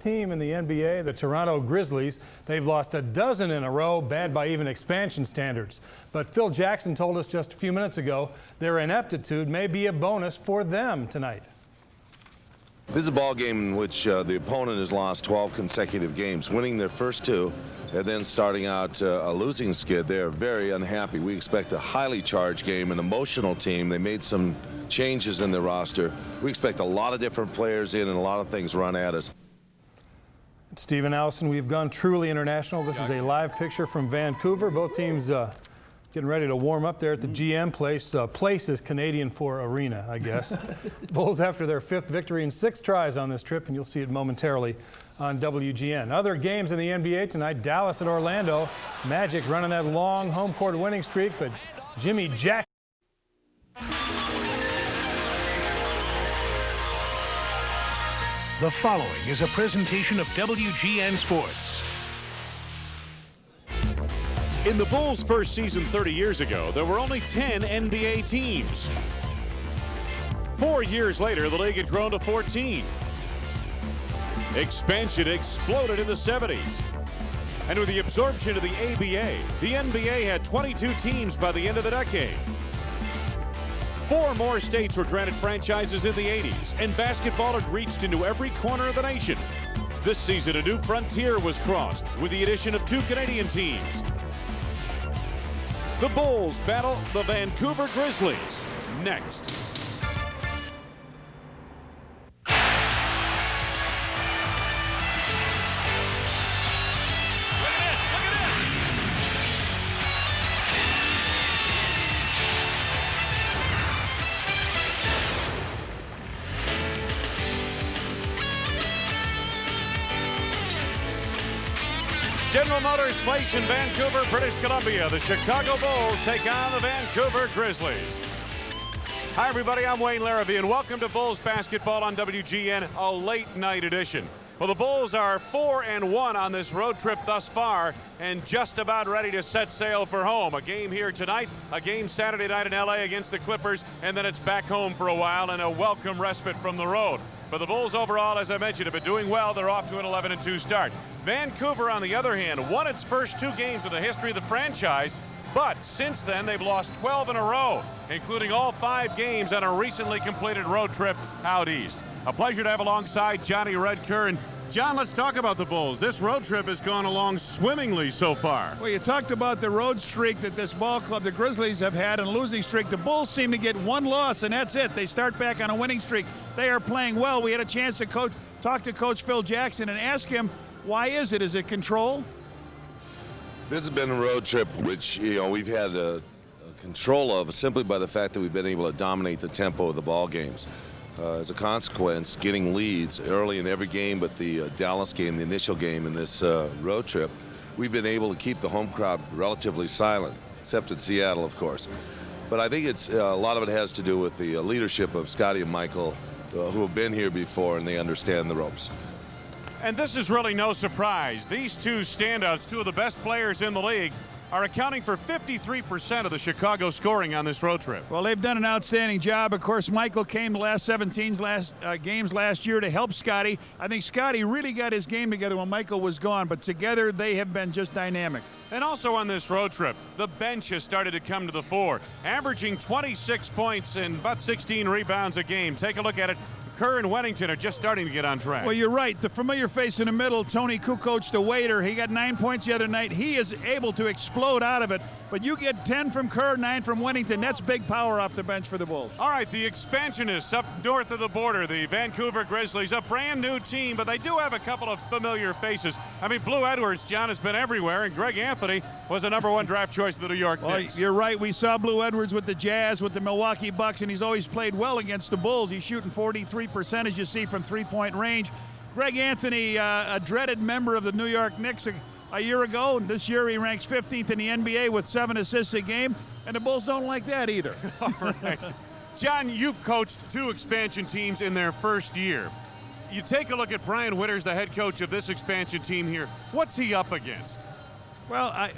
team in the NBA, the Toronto Grizzlies. They've lost a dozen in a row, bad by even expansion standards. But Phil Jackson told us just a few minutes ago their ineptitude may be a bonus for them tonight. This is a ball game in which the opponent has lost 12 consecutive games, winning their first two, and then starting out a losing skid. They're very unhappy. We expect a highly charged game, an emotional team. They made some changes in their roster. We expect a lot of different players in and a lot of things run at us. Stephen Allison, we've gone truly international. This is a live picture from Vancouver. Both teams getting ready to warm up there at the GM place. Place is Canadian for arena, I guess. Bulls after their 5th victory in 6 tries on this trip, and you'll see it momentarily on WGN. Other games in the NBA tonight, Dallas at Orlando. Magic running that long home court winning streak, but Jimmy Jackson. The following is a presentation of WGN Sports. In the Bulls' first season 30 years ago, there were only 10 NBA teams. 4 years later, the league had grown to 14. Expansion exploded in the 70s. And with the absorption of the ABA, the NBA had 22 teams by the end of the decade. 4 more states were granted franchises in the 80s, and basketball had reached into every corner of the nation. This season, a new frontier was crossed with the addition of 2 Canadian teams. The Bulls battle the Vancouver Grizzlies next. General Motors Place in Vancouver, British Columbia. The Chicago Bulls take on the Vancouver Grizzlies. Hi, everybody. I'm Wayne Larrabee, and welcome to Bulls basketball on WGN, a late night edition. Well, the Bulls are 4-1 on this road trip thus far, and just about ready to set sail for home. A game here tonight, a game Saturday night in LA against the Clippers, and then it's back home for a while and a welcome respite from the road. But the Bulls overall, as I mentioned, have been doing well. They're off to an 11-2 start. Vancouver, on the other hand, won its first 2 games in the history of the franchise, but since then they've lost 12 in a row, including all 5 games on a recently completed road trip out east. A pleasure to have alongside Johnny Redker. And John, let's talk about the Bulls. This road trip has gone along swimmingly so far. Well, you talked about the road streak that this ball club, the Grizzlies, have had, and a losing streak. The Bulls seem to get 1 loss, and that's it. They start back on a winning streak. They are playing well. We had a chance to talk to Coach Phil Jackson and ask him, why is it? Is it control? This has been a road trip which, we've had a control of simply by the fact that we've been able to dominate the tempo of the ball games. As a consequence, getting leads early in every game but the Dallas game, the initial game in this road trip, we've been able to keep the home crowd relatively silent, except in Seattle, of course. But I think it's a lot of it has to do with the leadership of Scotty and Michael, who have been here before, and they understand the ropes. And this is really no surprise. These 2 standouts, 2 of the best players in the league, are accounting for 53% of the Chicago scoring on this road trip. Well, they've done an outstanding job. Of course, Michael came the last 17 games last year to help Scotty. I think Scotty really got his game together when Michael was gone, but together they have been just dynamic. And also on this road trip, the bench has started to come to the fore, averaging 26 points and about 16 rebounds a game. Take a look at it. Kerr and Wennington are just starting to get on track. Well, you're right. The familiar face in the middle, Tony Kukoc, the waiter, he got 9 points the other night. He is able to explode out of it. But you get 10 from Kerr, 9 from Wennington. That's big power off the bench for the Bulls. All right, the expansionists up north of the border, the Vancouver Grizzlies, a brand new team, but they do have a couple of familiar faces. I mean, Blue Edwards, John, has been everywhere, and Greg Anthony was the #1 draft choice of the New York Knicks. You're right. We saw Blue Edwards with the Jazz, with the Milwaukee Bucks, and he's always played well against the Bulls. He's shooting 43%, as you see, from 3-point range. Greg Anthony, a dreaded member of the New York Knicks a year ago, and this year he ranks 15th in the NBA with 7 assists a game, and the Bulls don't like that either. All right. John, you've coached 2 expansion teams in their first year. You take a look at Brian Winters, the head coach of this expansion team here. What's he up against? Well,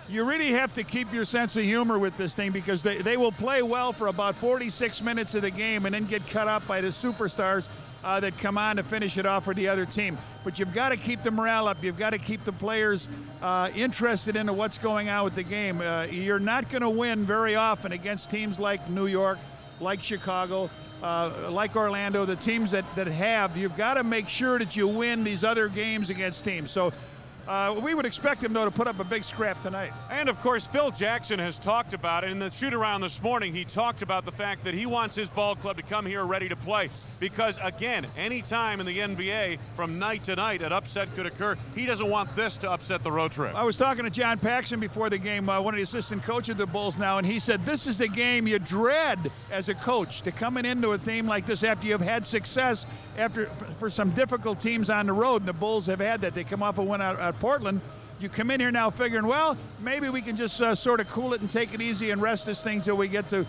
you really have to keep your sense of humor with this thing, because they will play well for about 46 minutes of the game and then get cut up by the superstars that come on to finish it off for the other team. But you've got to keep the morale up. You've got to keep the players interested in what's going on with the game. You're not going to win very often against teams like New York, like Chicago, like Orlando, the teams that have. You've got to make sure that you win these other games against teams. So we would expect him, though, to put up a big scrap tonight. And, of course, Phil Jackson has talked about it. In the shoot-around this morning, he talked about the fact that he wants his ball club to come here ready to play because, again, any time in the NBA from night to night an upset could occur. He doesn't want this to upset the road trip. I was talking to John Paxson before the game, one of the assistant coaches of the Bulls now, and he said this is the game you dread as a coach, to coming into a theme like this after you've had success for some difficult teams on the road, and the Bulls have had that. They come off a win at Portland. You come in here now figuring, well, maybe we can just sort of cool it and take it easy and rest this thing till we get to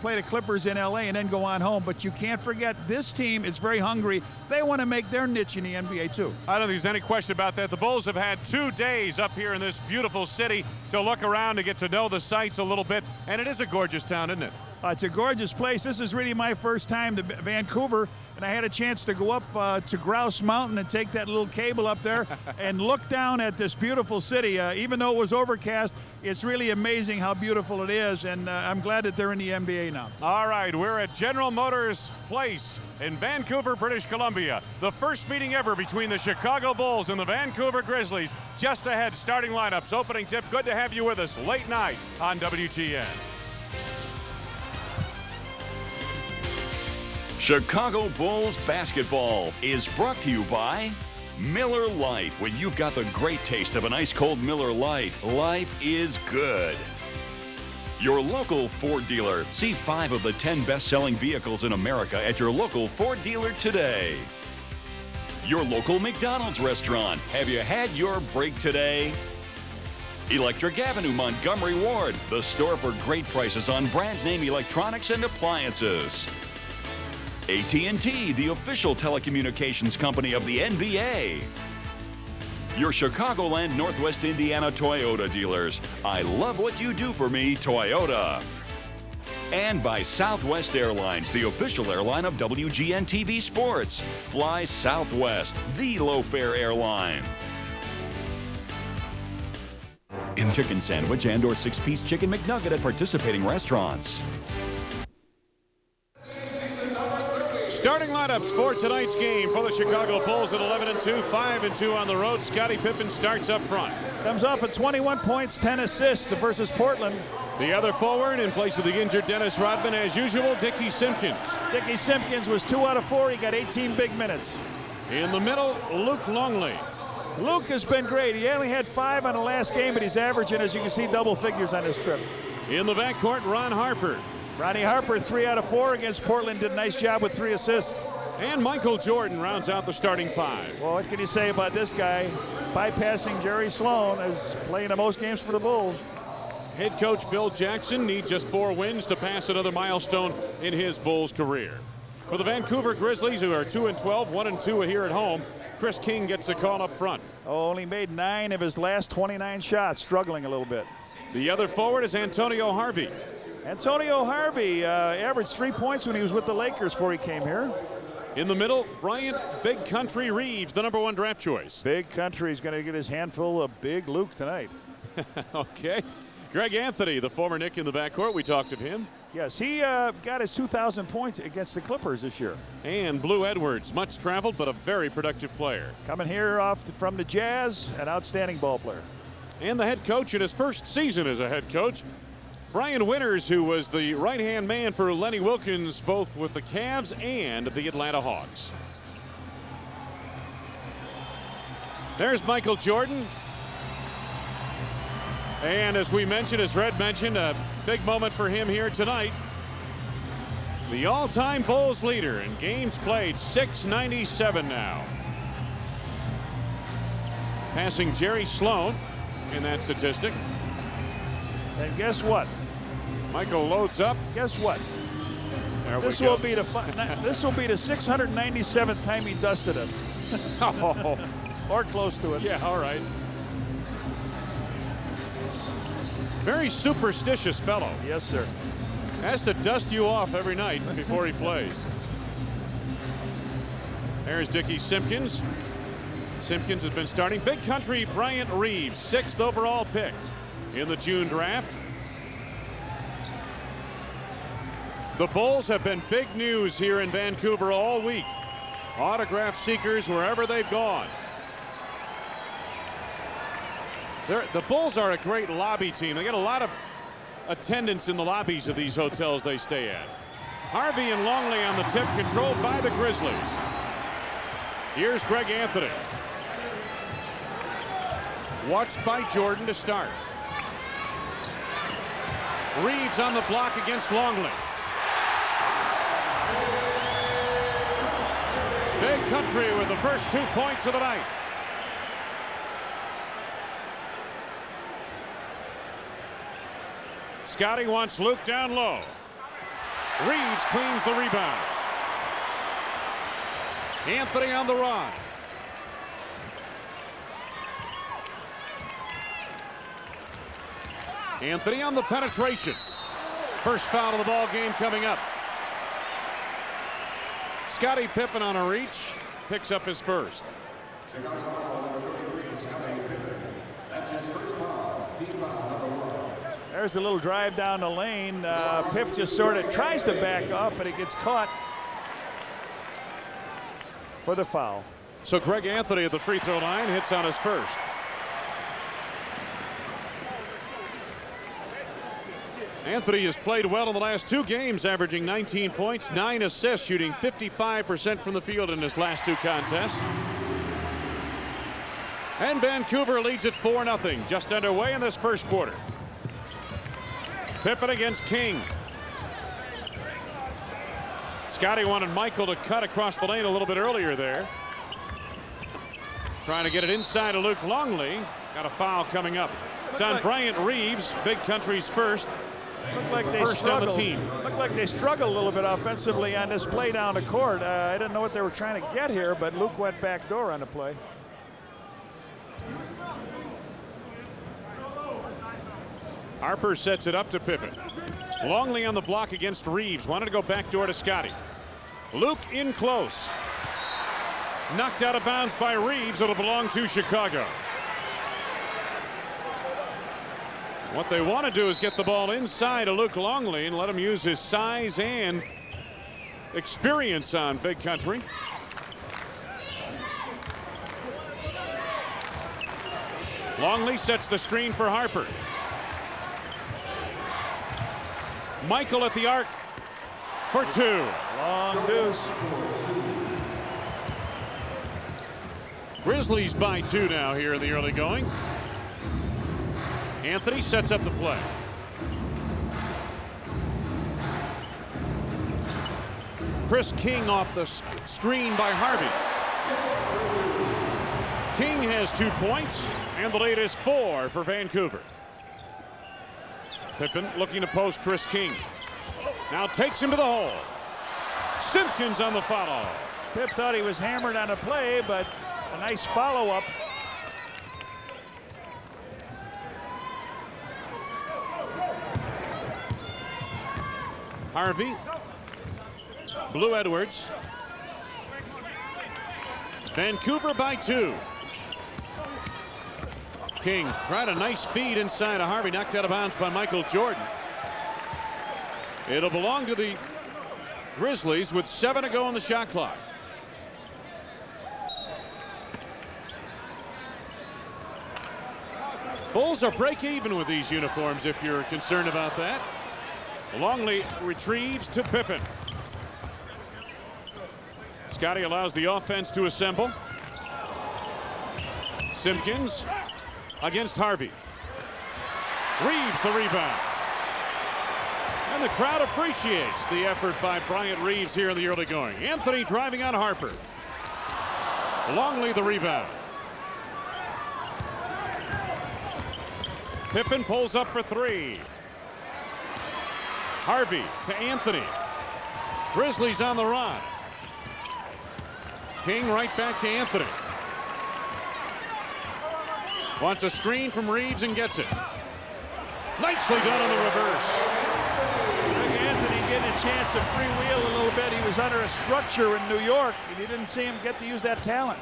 play the Clippers in L.A. and then go on home. But you can't forget, this team is very hungry. They want to make their niche in the NBA, too. I don't think there's any question about that. The Bulls have had 2 days up here in this beautiful city to look around, to get to know the sights a little bit. And it is a gorgeous town, isn't it? It's a gorgeous place. This is really my first time to Vancouver, and I had a chance to go up to Grouse Mountain and take that little cable up there and look down at this beautiful city. Even though it was overcast, it's really amazing how beautiful it is, and I'm glad that they're in the NBA now. All right, we're at General Motors Place in Vancouver, British Columbia. The first meeting ever between the Chicago Bulls and the Vancouver Grizzlies. Just ahead, starting lineups, opening tip. Good to have you with us late night on WGN. Chicago Bulls basketball is brought to you by Miller Lite. When you've got the great taste of an ice-cold Miller Lite, life is good. Your local Ford dealer. See 5 of the 10 best-selling vehicles in America at your local Ford dealer today. Your local McDonald's restaurant. Have you had your break today? Electric Avenue, Montgomery Ward. The store for great prices on brand name electronics and appliances. AT&T, the official telecommunications company of the NBA. Your Chicagoland, Northwest Indiana Toyota dealers. I love what you do for me, Toyota. And by Southwest Airlines, the official airline of WGN TV Sports. Fly Southwest, the low-fare airline. In chicken sandwich and or 6-piece chicken McNugget at participating restaurants. Starting lineups for tonight's game for the Chicago Bulls at 11-2, 5-2 on the road. Scottie Pippen starts up front. Comes off at 21 points, 10 assists versus Portland. The other forward, in place of the injured Dennis Rodman, as usual, Dickie Simpkins. Dickie Simpkins was 2 out of 4. He got 18 big minutes. In the middle, Luke Longley. Luke has been great. He only had 5 on the last game, but he's averaging, as you can see, double figures on this trip. In the backcourt, Ron Harper. Ronnie Harper, 3 out of 4 against Portland, did a nice job with 3 assists. And Michael Jordan rounds out the starting 5. Well, what can you say about this guy? Bypassing Jerry Sloan, is playing the most games for the Bulls. Head coach Phil Jackson needs just 4 wins to pass another milestone in his Bulls career. For the Vancouver Grizzlies, who are 2-12, 1-2 here at home, Chris King gets a call up front. Oh, only made 9 of his last 29 shots, struggling a little bit. The other forward is Antonio Harvey. Antonio Harvey averaged 3 points when he was with the Lakers before he came here. In the middle, Bryant Big Country Reeves, the #1 draft choice. Big Country is going to get his handful of Big Luke tonight. Okay. Greg Anthony, the former Knick in the backcourt. We talked of him. Yes, he got his 2,000 points against the Clippers this year. And Blue Edwards, much traveled but a very productive player. Coming here from the Jazz, an outstanding ball player. And the head coach in his first season as a head coach, Brian Winters, who was the right-hand man for Lenny Wilkins, both with the Cavs and the Atlanta Hawks. There's Michael Jordan. And as we mentioned, as Red mentioned, a big moment for him here tonight. The all-time Bulls leader in games played, 697 now. Passing Jerry Sloan in that statistic. And guess what? Michael loads up. Guess what? This will be the 697th time he dusted us. Oh. Or close to it. Yeah, all right. Very superstitious fellow. Yes, sir. Has to dust you off every night before he plays. There's Dickie Simpkins. Simpkins has been starting. Big Country Bryant Reeves, 6th overall pick in the June draft. The Bulls have been big news here in Vancouver all week. Autograph seekers wherever they've gone. The Bulls are a great lobby team. They get a lot of attendance in the lobbies of these hotels they stay at. Harvey and Longley on the tip, controlled by the Grizzlies. Here's Greg Anthony. Watched by Jordan to start. Reeves on the block against Longley. Big Country with the first 2 points of the night. Scotty wants Luke down low. Reeves cleans the rebound. Anthony on the run. Anthony on the penetration. First foul of the ball game coming up. Scottie Pippen on a reach, picks up his first. There's a little drive down the lane. Pip just sort of tries to back up, but he gets caught for the foul. So Greg Anthony at the free throw line hits on his first. Anthony has played well in the last 2 games, averaging 19 points, 9 assists, shooting 55% from the field in his last 2 contests. And Vancouver leads it 4-0, just underway in this first quarter. Pippen against King. Scotty wanted Michael to cut across the lane a little bit earlier there. Trying to get it inside to Luke Longley. Got a foul coming up. It's on Bryant Reeves, Big Country's first. Looked like they First on the team. Looked like they struggled a little bit offensively on this play down the court. I didn't know what they were trying to get here, but Luke went back door on the play. Harper sets it up to Pippen. Longley on the block against Reeves. Wanted to go back door to Scotty. Luke in close. Knocked out of bounds by Reeves. It'll belong to Chicago. What they want to do is get the ball inside of Luke Longley and let him use his size and experience on Big Country. Longley sets the screen for Harper. Michael at the arc for 2. Long deuce. Grizzlies by 2 now here in the early going. Anthony sets up the play. Chris King off the screen by Harvey. King has 2 points, and the lead is 4 for Vancouver. Pippen looking to post Chris King. Now takes him to the hole. Simpkins on the follow. Pip thought he was hammered on a play, but a nice follow-up. Harvey. Blue Edwards. Vancouver by 2. King tried a nice feed inside of Harvey, knocked out of bounds by Michael Jordan. It'll belong to the Grizzlies with 7 to go on the shot clock. Bulls are break even with these uniforms if you're concerned about that. Longley retrieves to Pippen. Scotty allows the offense to assemble. Simpkins against Harvey. Reeves the rebound. And the crowd appreciates the effort by Bryant Reeves here in the early going. Anthony driving on Harper. Longley the rebound. Pippen pulls up for 3. Harvey to Anthony. Grizzlies on the run. King right back to Anthony. Wants a screen from Reeves and gets it. Nicely done on the reverse. Greg Anthony getting a chance to freewheel a little bit. He was under a structure in New York, and you didn't see him get to use that talent.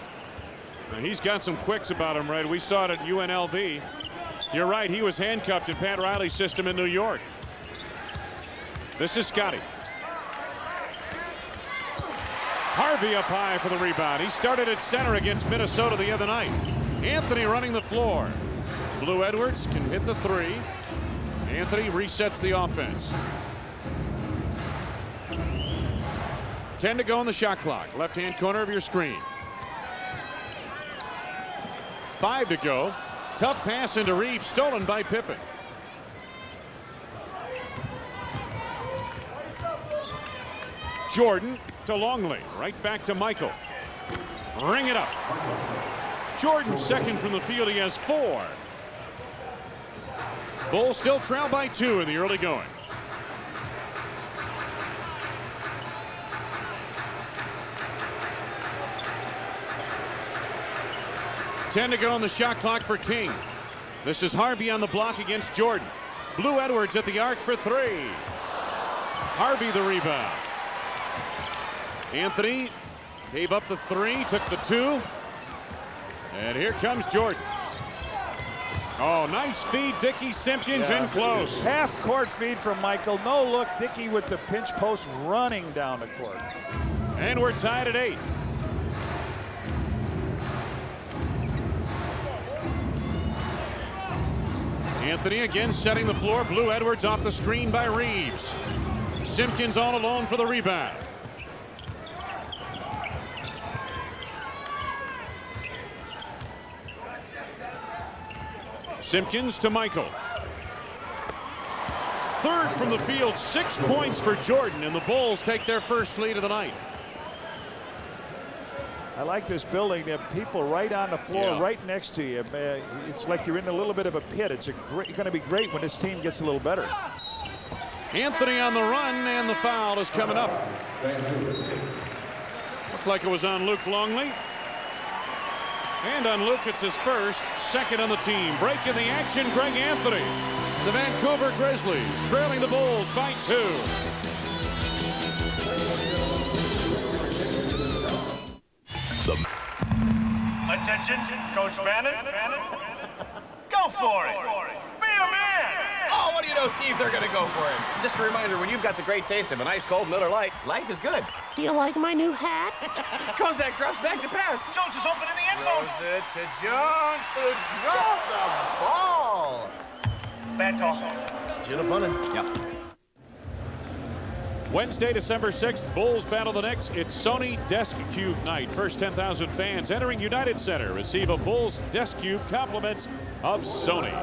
Now, he's got some quicks about him, Red. We saw it at UNLV. You're right, he was handcuffed in Pat Riley's system in New York. This is Scotty. Harvey up high for the rebound. He started at center against Minnesota the other night. Anthony running the floor. Blue Edwards can hit the three. Anthony resets the offense. 10 to go on the shot clock. Left-hand corner of your screen. 5 to go. Tough pass into Reeves, stolen by Pippen. Jordan to Longley. Right back to Michael. Ring it up. Jordan second from the field. He has 4. Bulls still trail by 2 in the early going. $10 to go on the shot clock for King. This is Harvey on the block against Jordan. Blue Edwards at the arc for 3. Harvey the rebound. Anthony gave up the 3, took the 2. And here comes Jordan. Oh, nice feed. Dickey Simpkins in close. Half-court feed from Michael. No look. Dickey with the pinch post running down the court. And we're tied at 8. Anthony again setting the floor. Blue Edwards off the screen by Reeves. Simpkins all alone for the rebound. Simpkins to Michael. Third from the field, 6 points for Jordan, and the Bulls take their first lead of the night. I like this building. They have people right on the floor, right next to you. It's like you're in a little bit of a pit. It's going to be great when this team gets a little better. Anthony on the run, and the foul is coming up. Looked like it was on Luke Longley. And on Luke, it's his first, second on the team. Break in the action, Greg Anthony. The Vancouver Grizzlies trailing the Bulls by 2. Attention, Coach Bannon. Go for it. Be a man. Oh, what do you know, Steve? They're going to go for it. Just a reminder, when you've got the great taste of an ice-cold Miller Lite, life is good. Do you like my new hat? Kozak drops back to pass. Jones is open in the end zone. Throws it to Jones, who drops the ball. Bad call. Should have punted. Yep. Wednesday, December 6th, Bulls battle the Knicks. It's Sony Desk Cube night. First 10,000 fans entering United Center receive a Bulls Desk Cube compliments of Sony.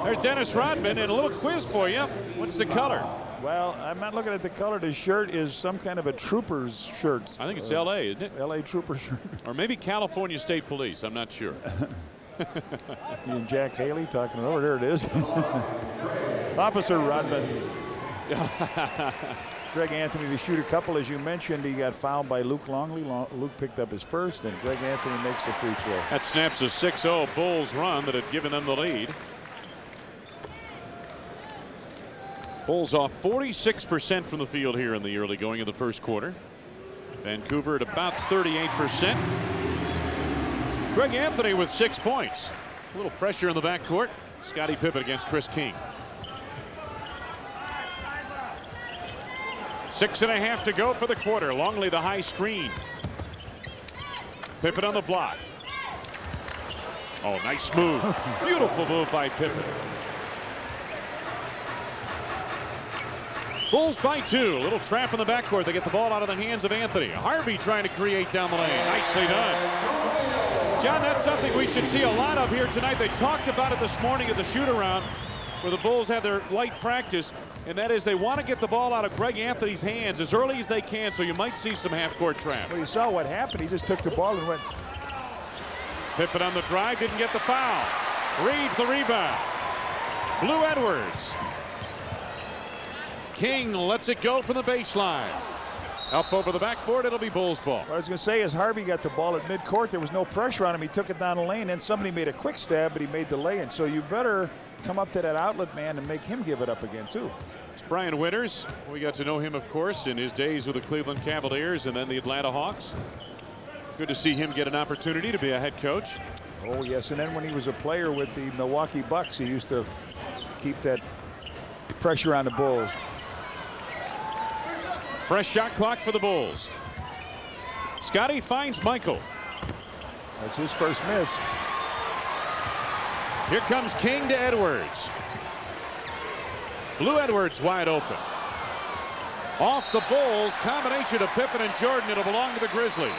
There's Dennis Rodman and a little quiz for you. What's the color? Well, I'm not looking at the color. The shirt is some kind of a Trooper's shirt. I think it's L.A., isn't it? L.A. Trooper shirt. Or maybe California State Police. I'm not sure. You and Jack Haley talking it over. There it is. Officer Rodman. Greg Anthony to shoot a couple. As you mentioned, he got fouled by Luke Longley. Luke picked up his first, and Greg Anthony makes the free throw. That snaps a 6-0 Bulls run that had given them the lead. Bulls off 46% from the field here in the early going of the first quarter. Vancouver at about 38%. Greg Anthony with 6 points. A little pressure in the backcourt. Scottie Pippen against Chris King. 6.5 to go for the quarter. Longley the high screen. Pippen on the block. Oh, nice move. Beautiful move by Pippen. Bulls by 2. A little trap in the backcourt. They get the ball out of the hands of Anthony. Harvey trying to create down the lane. Nicely done. John, that's something we should see a lot of here tonight. They talked about it this morning at the shoot-around where the Bulls had their light practice, and that is they want to get the ball out of Greg Anthony's hands as early as they can, so you might see some half-court trap. Well, you saw what happened. He just took the ball and went. Pippen on the drive, didn't get the foul. Reeves the rebound. Blue Edwards. King lets it go from the baseline. Up over the backboard, it'll be Bulls ball. What I was going to say is Harvey got the ball at midcourt. There was no pressure on him. He took it down the lane, and somebody made a quick stab, but he made the lay-in. So you better come up to that outlet man and make him give it up again, too. It's Brian Winters. We got to know him, of course, in his days with the Cleveland Cavaliers and then the Atlanta Hawks. Good to see him get an opportunity to be a head coach. Oh, yes. And then when he was a player with the Milwaukee Bucks, he used to keep that pressure on the Bulls. Fresh shot clock for the Bulls. Scotty finds Michael. That's his first miss. Here comes King to Edwards. Blue Edwards wide open. Off the Bulls, combination of Pippen and Jordan. It'll belong to the Grizzlies.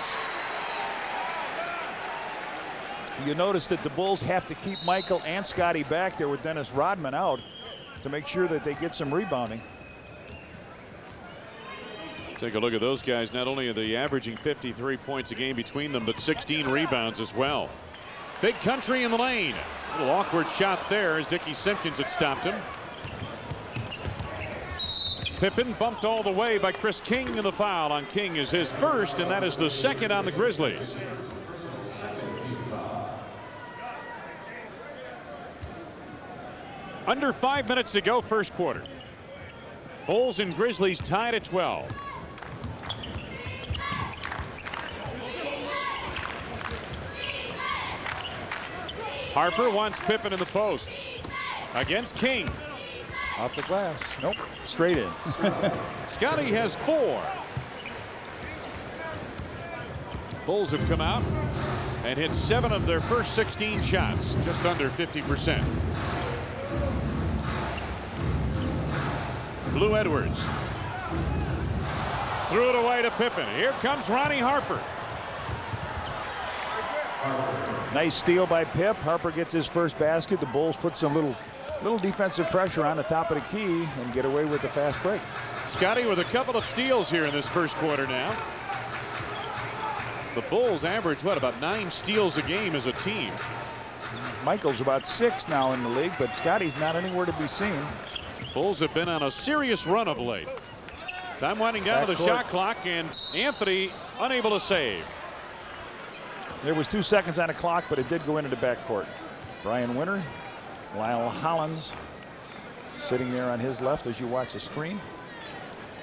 You notice that the Bulls have to keep Michael and Scotty back there with Dennis Rodman out to make sure that they get some rebounding. Take a look at those guys. Not only are they averaging 53 points a game between them, but 16 rebounds as well. Big Country in the lane. A little awkward shot there as Dickie Simpkins had stopped him. Pippen bumped all the way by Chris King, and the foul on King is his first, and that is the second on the Grizzlies. Under 5 minutes to go, first quarter. Bulls and Grizzlies tied at 12. Harper wants Pippen in the post. Against King. Off the glass. Nope. Straight in. Scotty has 4. Bulls have come out and hit 7 of their first 16 shots. Just under 50%. Blue Edwards. Threw it away to Pippen. Here comes Ronnie Harper. Nice steal by Pip. Harper gets his first basket. The Bulls put some little defensive pressure on the top of the key and get away with the fast break. Scotty with a couple of steals here in this first quarter now. The Bulls average, what, about 9 steals a game as a team. Michael's about 6 now in the league, but Scotty's not anywhere to be seen. Bulls have been on a serious run of late. Time winding down to the shot clock, and Anthony unable to save. There was 2 seconds on the clock, but it did go into the backcourt. Brian Winter, Lyle Hollins sitting there on his left as you watch the screen.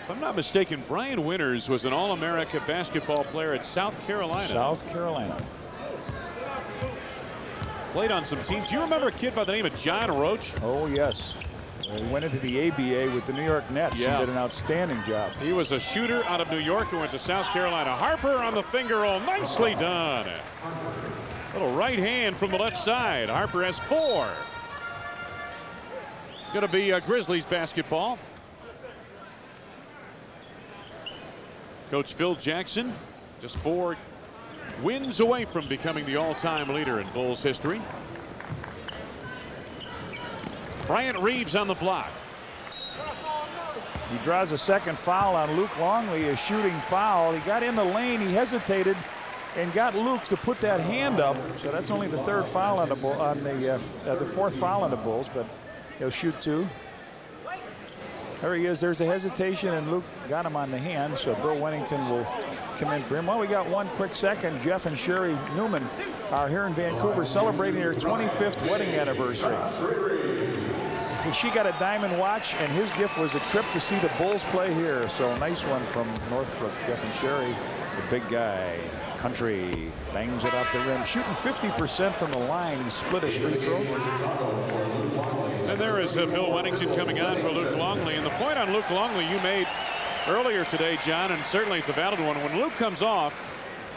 If I'm not mistaken, Brian Winters was an All-America basketball player at South Carolina. South Carolina. Played on some teams. Do you remember a kid by the name of John Roach? Oh, yes. He went into the ABA with the New York Nets and did an outstanding job. He was a shooter out of New York who went to South Carolina. Harper on the finger roll. Nicely done. Little right hand from the left side. Harper has 4. Going to be Grizzlies basketball. Coach Phil Jackson just 4 wins away from becoming the all-time leader in Bulls history. Bryant Reeves on the block. He draws a second foul on Luke Longley, a shooting foul. He got in the lane, he hesitated, and got Luke to put that hand up. So that's only the 3rd foul on the the 4th foul on the Bulls, but he'll shoot 2. There he is. There's a hesitation, and Luke got him on the hand. So Bill Wennington will come in for him. Well, we got 1 quick second. Jeff and Sherry Newman are here in Vancouver celebrating their 25th wedding anniversary. She got a diamond watch, and his gift was a trip to see the Bulls play here. So a nice one from Northbrook. Jeff and Sherry, the big guy, Country, bangs it off the rim, shooting 50% from the line. He split his free throws. And there is Bill Wennington coming on for Luke Longley. And the point on Luke Longley you made earlier today, John, and certainly it's a valid one. When Luke comes off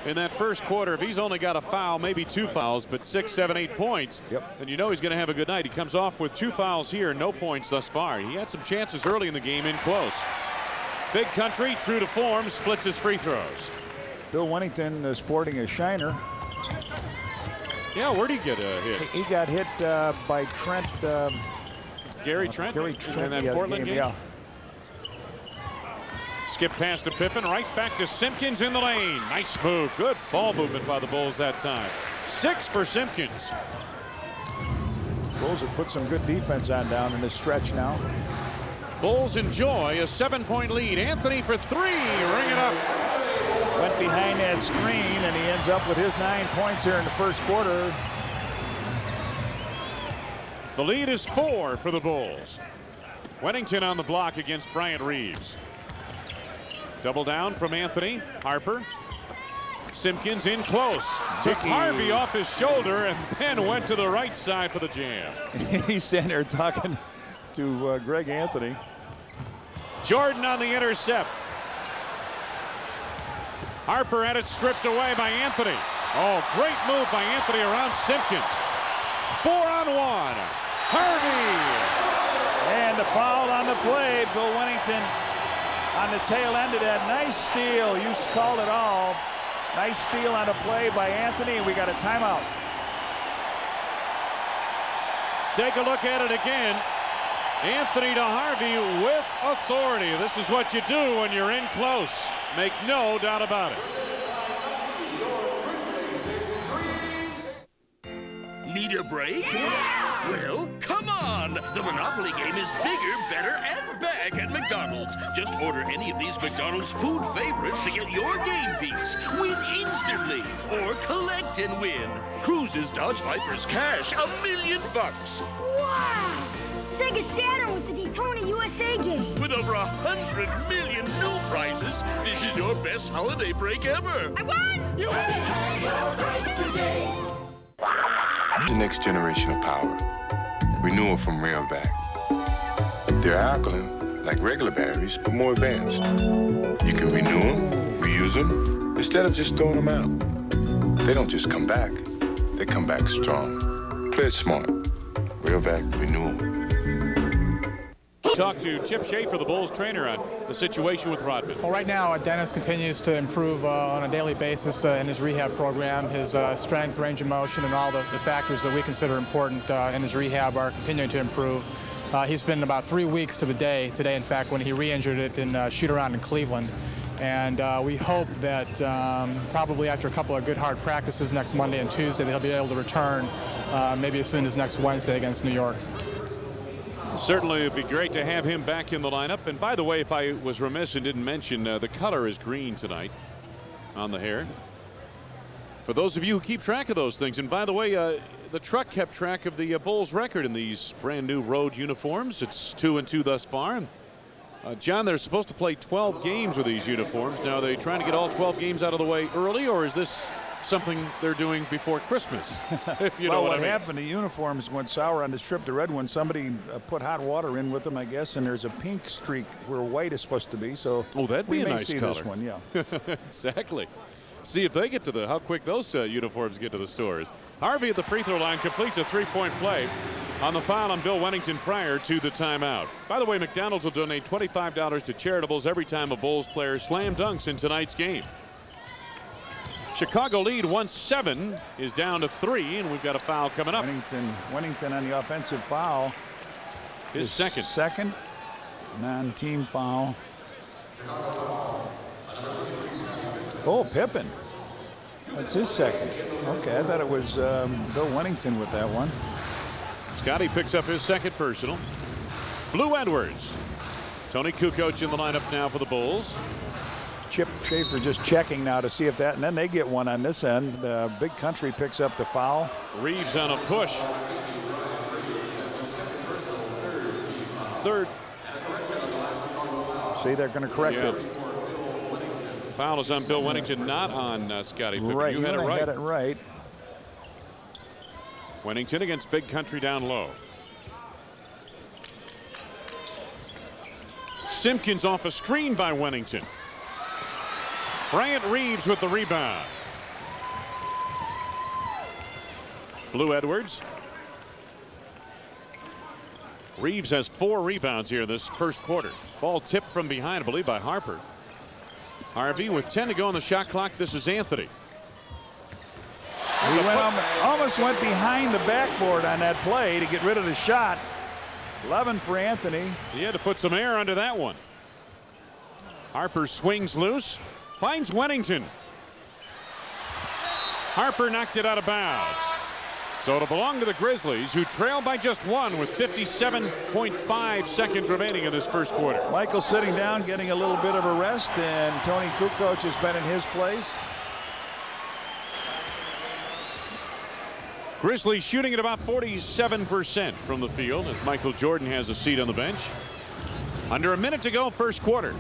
in that first quarter, if he's only got a foul, maybe 2 fouls, but 6, 7, 8 points, then you know he's going to have a good night. He comes off with 2 fouls here, no points thus far. He had some chances early in the game, in close. Big Country, true to form, splits his free throws. Bill Wennington sporting a shiner. Yeah, where'd he get a hit? He got hit by Trent. Gary Trent? Gary Trent in that Portland game? Yeah. Skip pass to Pippen, right back to Simpkins in the lane. Nice move. Good ball movement by the Bulls that time. 6 for Simpkins. Bulls have put some good defense on down in this stretch now. Bulls enjoy a 7-point lead. Anthony for 3. Ring it up. Went behind that screen, and he ends up with his 9 points here in the first quarter. The lead is 4 for the Bulls. Wennington on the block against Bryant Reeves. Double down from Anthony. Harper. Simpkins in close. Took Harvey off his shoulder and then went to the right side for the jam. He's sitting there talking to Greg Anthony. Jordan on the intercept. Harper had it stripped away by Anthony. Oh, great move by Anthony around Simpkins. 4-on-1. Harvey. And the foul on the play. Bill Wennington on the tail end of that. Nice steal. You called it all. Nice steal on a play by Anthony, and we got a timeout. Take a look at it again. Anthony to Harvey with authority. This is what you do when you're in close. Make no doubt about it. Need a break? Yeah! Well, come on! The Monopoly game is bigger, better, and back at McDonald's. Just order any of these McDonald's food favorites to get your game piece. Win instantly, or collect and win. Cruises, Dodge Vipers, cash, $1 million. Wow! Sega Saturn with the Daytona USA game. With over 100 million new prizes, this is your best holiday break ever. I won! You won! The next generation of power. Renewal from Rayovac. They're alkaline, like regular batteries, but more advanced. You can renew them, reuse them, instead of just throwing them out. They don't just come back, they come back strong. Play it smart. Rayovac Renewal. Talk to Chip Schaefer, the Bulls trainer, on the situation with Rodman. Well, right now, Dennis continues to improve on a daily basis in his rehab program. His strength, range of motion, and all the factors that we consider important in his rehab are continuing to improve. He's been about 3 weeks to the day today, in fact, when he re-injured it in shoot-around in Cleveland. And we hope that probably after a couple of good hard practices next Monday and Tuesday, that he'll be able to return maybe as soon as next Wednesday against New York. Certainly, it'd be great to have him back in the lineup. And by the way, if I was remiss and didn't mention, the color is green tonight on the hair. For those of you who keep track of those things, and by the way, the truck kept track of the Bulls record in these brand new road uniforms. It's 2-2 thus far. John, they're supposed to play 12 games with these uniforms. Now, are they trying to get all 12 games out of the way early, or is this something they're doing before Christmas? If you know what I mean. Happened, the uniforms went sour on this trip to Redwood. Somebody put hot water in with them, I guess, and there's a pink streak where white is supposed to be. So that'd be a nice see color. This one, yeah. Exactly. See if they get to how quick those uniforms get to the stores. Harvey at the free throw line completes a three-point play on the foul on Bill Wennington prior to the timeout. By the way, McDonald's will donate $25 to charitables every time a Bulls player slam dunks in tonight's game. Chicago lead 1-7 is down to 3, and we've got a foul coming up. Wennington on the offensive foul. His second. Second non-team foul. Oh, Pippen. That's his second. Okay, I thought it was Bill Wennington with that one. Scotty picks up his second personal. Blue Edwards. Tony Kukoc in the lineup now for the Bulls. Chip Schaefer just checking now to see if that, and then they get one on this end. The Big Country picks up the foul. Reeves on a push. Third. See, they're going to correct it. Foul is on Bill Wennington, not on Scotty Pippen. Right, you had it right. Had it right. Wennington against Big Country down low. Simpkins off a screen by Wennington. Bryant Reeves with the rebound. Blue Edwards. Reeves has 4 rebounds here this first quarter. Ball tipped from behind, I believe, by Harper. Harvey with 10 to go on the shot clock. This is Anthony. He almost went behind the backboard on that play to get rid of the shot. 11 for Anthony. He had to put some air under that one. Harper swings loose. Finds Wennington. Harper knocked it out of bounds. So it'll belong to the Grizzlies, who trail by just 1 with 57.5 seconds remaining in this first quarter. Michael sitting down, getting a little bit of a rest, and Tony Kukoc has been in his place. Grizzlies shooting at about 47% from the field, as Michael Jordan has a seat on the bench. Under a minute to go, first quarter.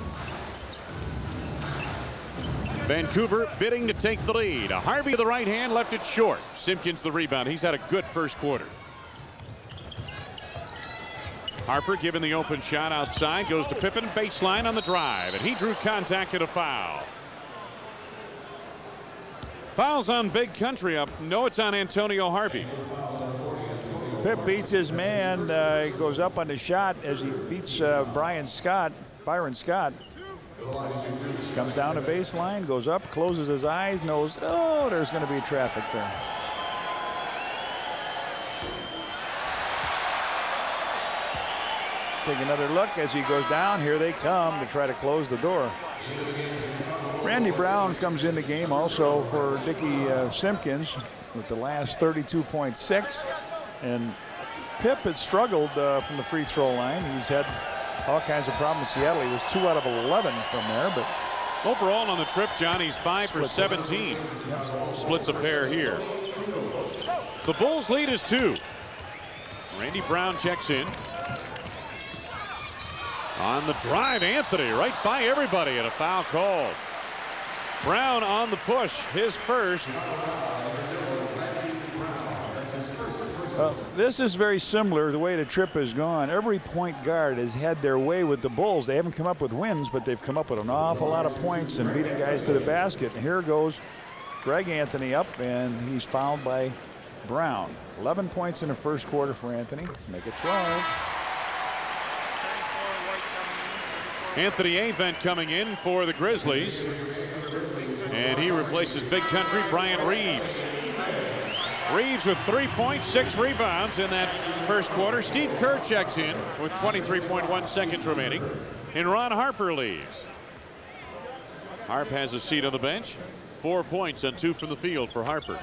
Vancouver bidding to take the lead. Harvey to the right hand, left it short. Simpkins the rebound. He's had a good first quarter. Harper given the open shot outside, goes to Pippen, baseline on the drive, and he drew contact and a foul. Fouls on Big Country up. No, it's on Antonio Harvey. Pip beats his man. He goes up on the shot as he beats Byron Scott. Comes down to baseline, goes up, closes his eyes, knows, oh, there's going to be traffic there. Take another look as he goes down. Here they come to try to close the door. Randy Brown comes in the game also for Dickie Simpkins with the last 32.6. And Pip had struggled from the free throw line. He's had all kinds of problems in Seattle. He was 2 out of 11 from there. But overall on the trip, Johnny's 5 for 17. Splits a pair here. The Bulls lead is 2. Randy Brown checks in. On the drive, Anthony right by everybody, and a foul called. Brown on the push, his first. This is very similar to the way the trip has gone. Every point guard has had their way with the Bulls. They haven't come up with wins, but they've come up with an awful lot of points and beating guys to the basket. And here goes Greg Anthony up, and he's fouled by Brown. 11 points in the first quarter for Anthony. Make it 12. Anthony Avent coming in for the Grizzlies. And he replaces Big Country Bryant Reeves. Reeves with 3 points, 6 rebounds in that first quarter. Steve Kerr checks in with 23.1 seconds remaining. And Ron Harper leaves. Harp has a seat on the bench. 4 points and 2 from the field for Harper.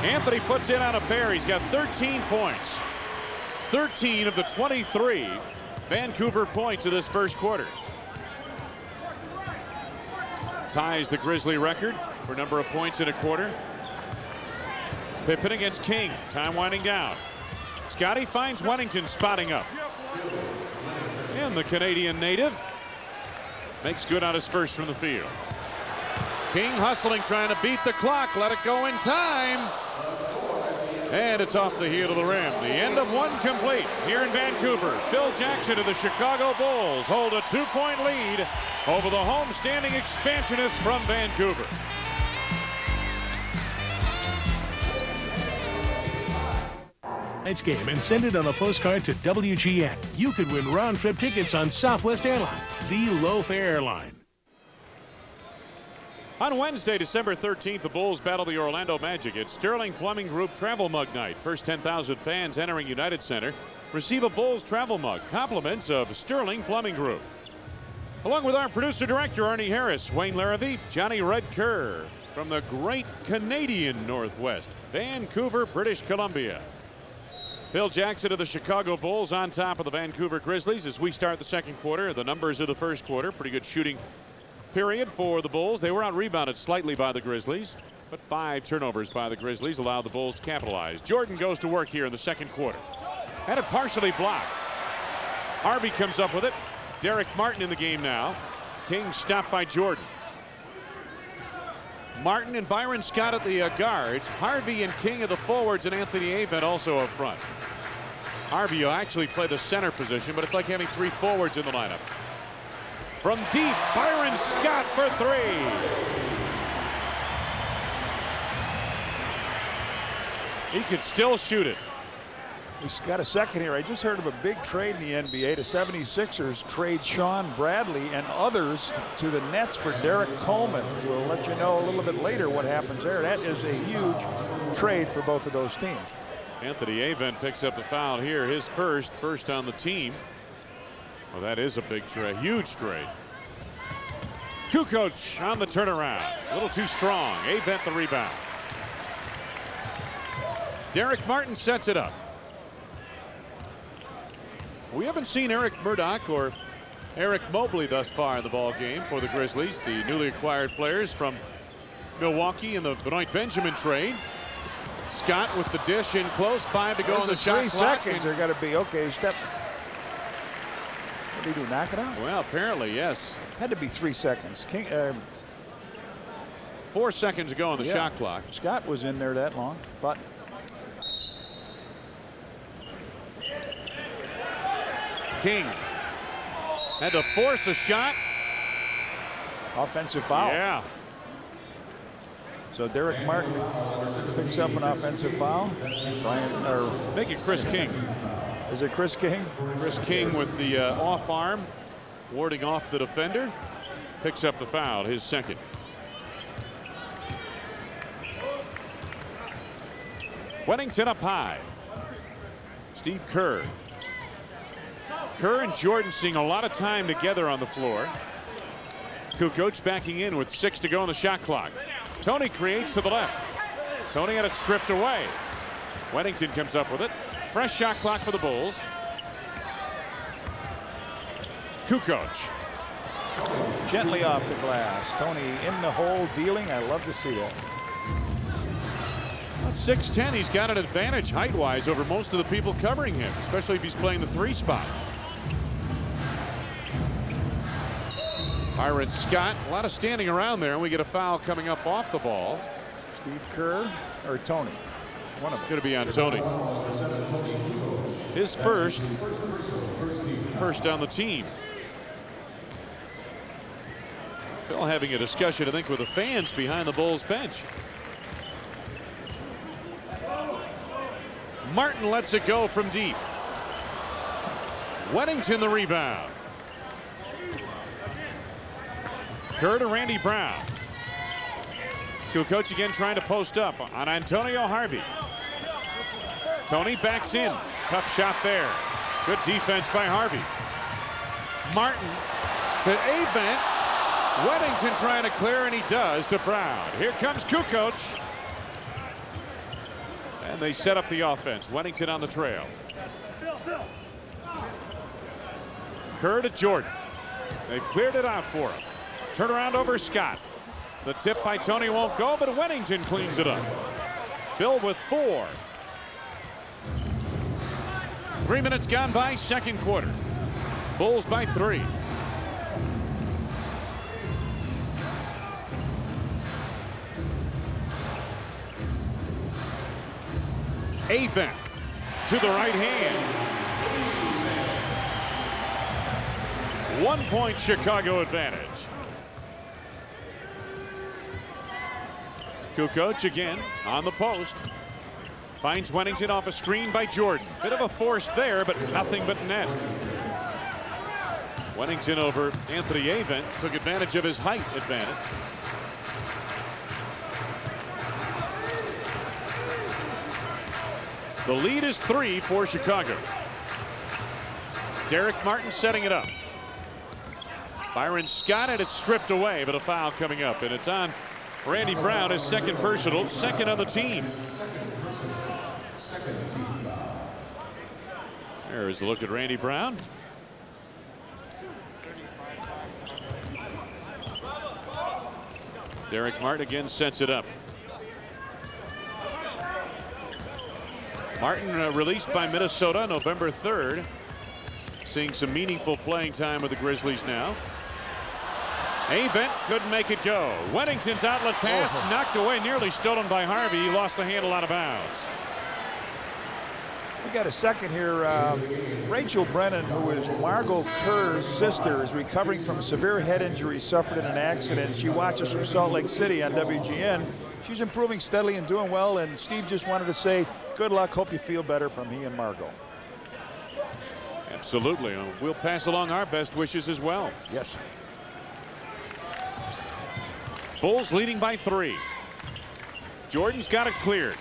Anthony puts in on a pair. He's got 13 points. 13 of the 23 Vancouver points in this first quarter. Ties the Grizzly record for number of points in a quarter. Pippen against King. Time winding down. Scotty finds Wennington spotting up. And the Canadian native makes good on his first from the field. King hustling, trying to beat the clock. Let it go in time. And it's off the heel of the rim. The end of one complete here in Vancouver. Phil Jackson of the Chicago Bulls hold a 2-point lead over the home-standing expansionists from Vancouver. Tonight's game and send it on a postcard to WGN. You could win round-trip tickets on Southwest Airlines, the low-fare airline. On Wednesday, December 13th, the Bulls battle the Orlando Magic at Sterling Plumbing Group Travel Mug Night. First 10,000 fans entering United Center receive a Bulls travel mug. Compliments of Sterling Plumbing Group. Along with our producer-director, Ernie Harris, Wayne Larrivee, Johnny Red Kerr from the great Canadian Northwest, Vancouver, British Columbia. Phil Jackson of the Chicago Bulls on top of the Vancouver Grizzlies as we start the second quarter. The numbers of the first quarter, pretty good shooting period for the Bulls. They were out-rebounded slightly by the Grizzlies, but 5 turnovers by the Grizzlies allowed the Bulls to capitalize. Jordan goes to work here in the second quarter. Had it partially blocked. Harvey comes up with it. Derek Martin in the game now. King stopped by Jordan. Martin and Byron Scott at the guards. Harvey and King at the forwards, and Anthony Avent also up front. Harvey will actually play the center position, but it's like having 3 forwards in the lineup. From deep, Byron Scott for 3. He could still shoot it. He's got a second here. I just heard of a big trade in the NBA. The 76ers trade Sean Bradley and others to the Nets for Derek Coleman. We'll let you know a little bit later what happens there. That is a huge trade for both of those teams. Anthony Avent picks up the foul here. His first on the team. Well, that is a big trade, huge trade. Kukoc on the turnaround. A little too strong. Avent the rebound. Derek Martin sets it up. We haven't seen Eric Murdoch or Eric Mobley thus far in the ball game for the Grizzlies, the newly acquired players from Milwaukee in the Benoit Benjamin trade. Scott with the dish in close. 5 to go on the shot clock. 3 seconds are going to be okay. Step. What did he do, knock it out? Well, apparently, yes. Had to be 3 seconds. 4 seconds ago on the shot clock. Scott was in there that long, but King had to force a shot. Offensive foul. Yeah. So Derek Martin picks up an offensive foul. Make it Chris King. Is it Chris King? Chris King with the off arm, warding off the defender. Picks up the foul, his second. Weddington up high. Steve Kerr. Kerr and Jordan seeing a lot of time together on the floor. Kukoc backing in with 6 to go on the shot clock. Tony creates to the left. Tony had it stripped away. Weddington comes up with it. Fresh shot clock for the Bulls. Kukoc. Gently off the glass. Tony in the hole dealing. I love to see that. At 6'10", he's got an advantage height-wise over most of the people covering him, especially if he's playing the 3 spot. Byron Scott, a lot of standing around there, and we get a foul coming up off the ball. Steve Kerr or Tony? One of them. Going to be on Tony. His first on the team. Still having a discussion, I think, with the fans behind the Bulls bench. Martin lets it go from deep. Weddington the rebound. Kerr to Randy Brown. Kukoc again trying to post up on Antonio Harvey. Tony backs in. Tough shot there. Good defense by Harvey. Martin to Avent. Weddington trying to clear, and he does to Brown. Here comes Kukoc. And they set up the offense. Weddington on the trail. Kerr to Jordan. They've cleared it out for him. Turnaround over Scott. The tip by Tony won't go, but Weddington cleans it up. Bill with 4. 3 minutes gone by, second quarter. Bulls by 3. Avent to the right hand. 1 point Chicago advantage. Kukoc again on the post. Finds Weddington off a screen by Jordan. Bit of a force there, but nothing but net. Weddington over Anthony Avent. Took advantage of his height advantage. The lead is 3 for Chicago. Derek Martin setting it up. Byron Scott had it stripped away, but a foul coming up, and it's on Randy Brown, his second personal, second on the team. There's a look at Randy Brown. Derek Martin again sets it up. Martin released by Minnesota November 3rd. Seeing some meaningful playing time with the Grizzlies now. Avent couldn't make it go. Weddington's outlet pass knocked away, nearly stolen by Harvey. He lost the handle out of bounds. We got a second here. Rachel Brennan, who is Margot Kerr's sister, is recovering from a severe head injury suffered in an accident. She watches from Salt Lake City on WGN. She's improving steadily and doing well, and Steve just wanted to say good luck. Hope you feel better from he and Margot. Absolutely. We'll pass along our best wishes as well. Yes. Bulls leading by 3. Jordan's got it cleared.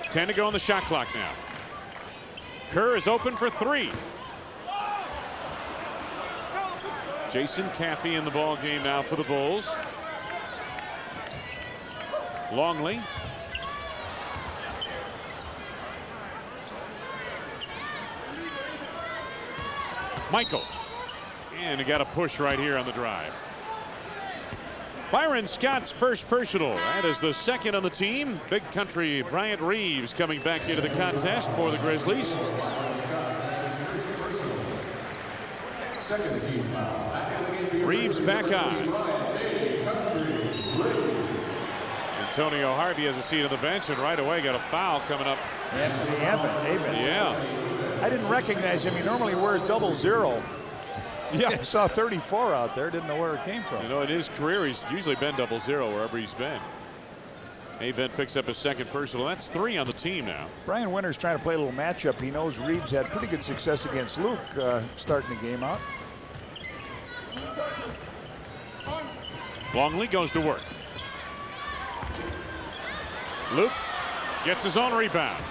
10 to go on the shot clock now. Kerr is open for 3. Jason Caffey in the ball game now for the Bulls. Longley. Michael. And he got a push right here on the drive. Byron Scott's first personal. That is the second on the team. Big country Bryant Reeves coming back into the contest for the Grizzlies. Reeves back on. Antonio Harvey has a seat on the bench, and right away got a foul coming up. Anthony Avon. Yeah. I didn't recognize him. He normally wears 00. Yeah. I saw 34 out there. Didn't know where it came from. You know, in his career, he's usually been 00 wherever he's been. Avent picks up his second personal. That's 3 on the team now. Brian Winter's trying to play a little matchup. He knows Reeves had pretty good success against Luke starting the game out. Longley goes to work. Luke gets his own rebound.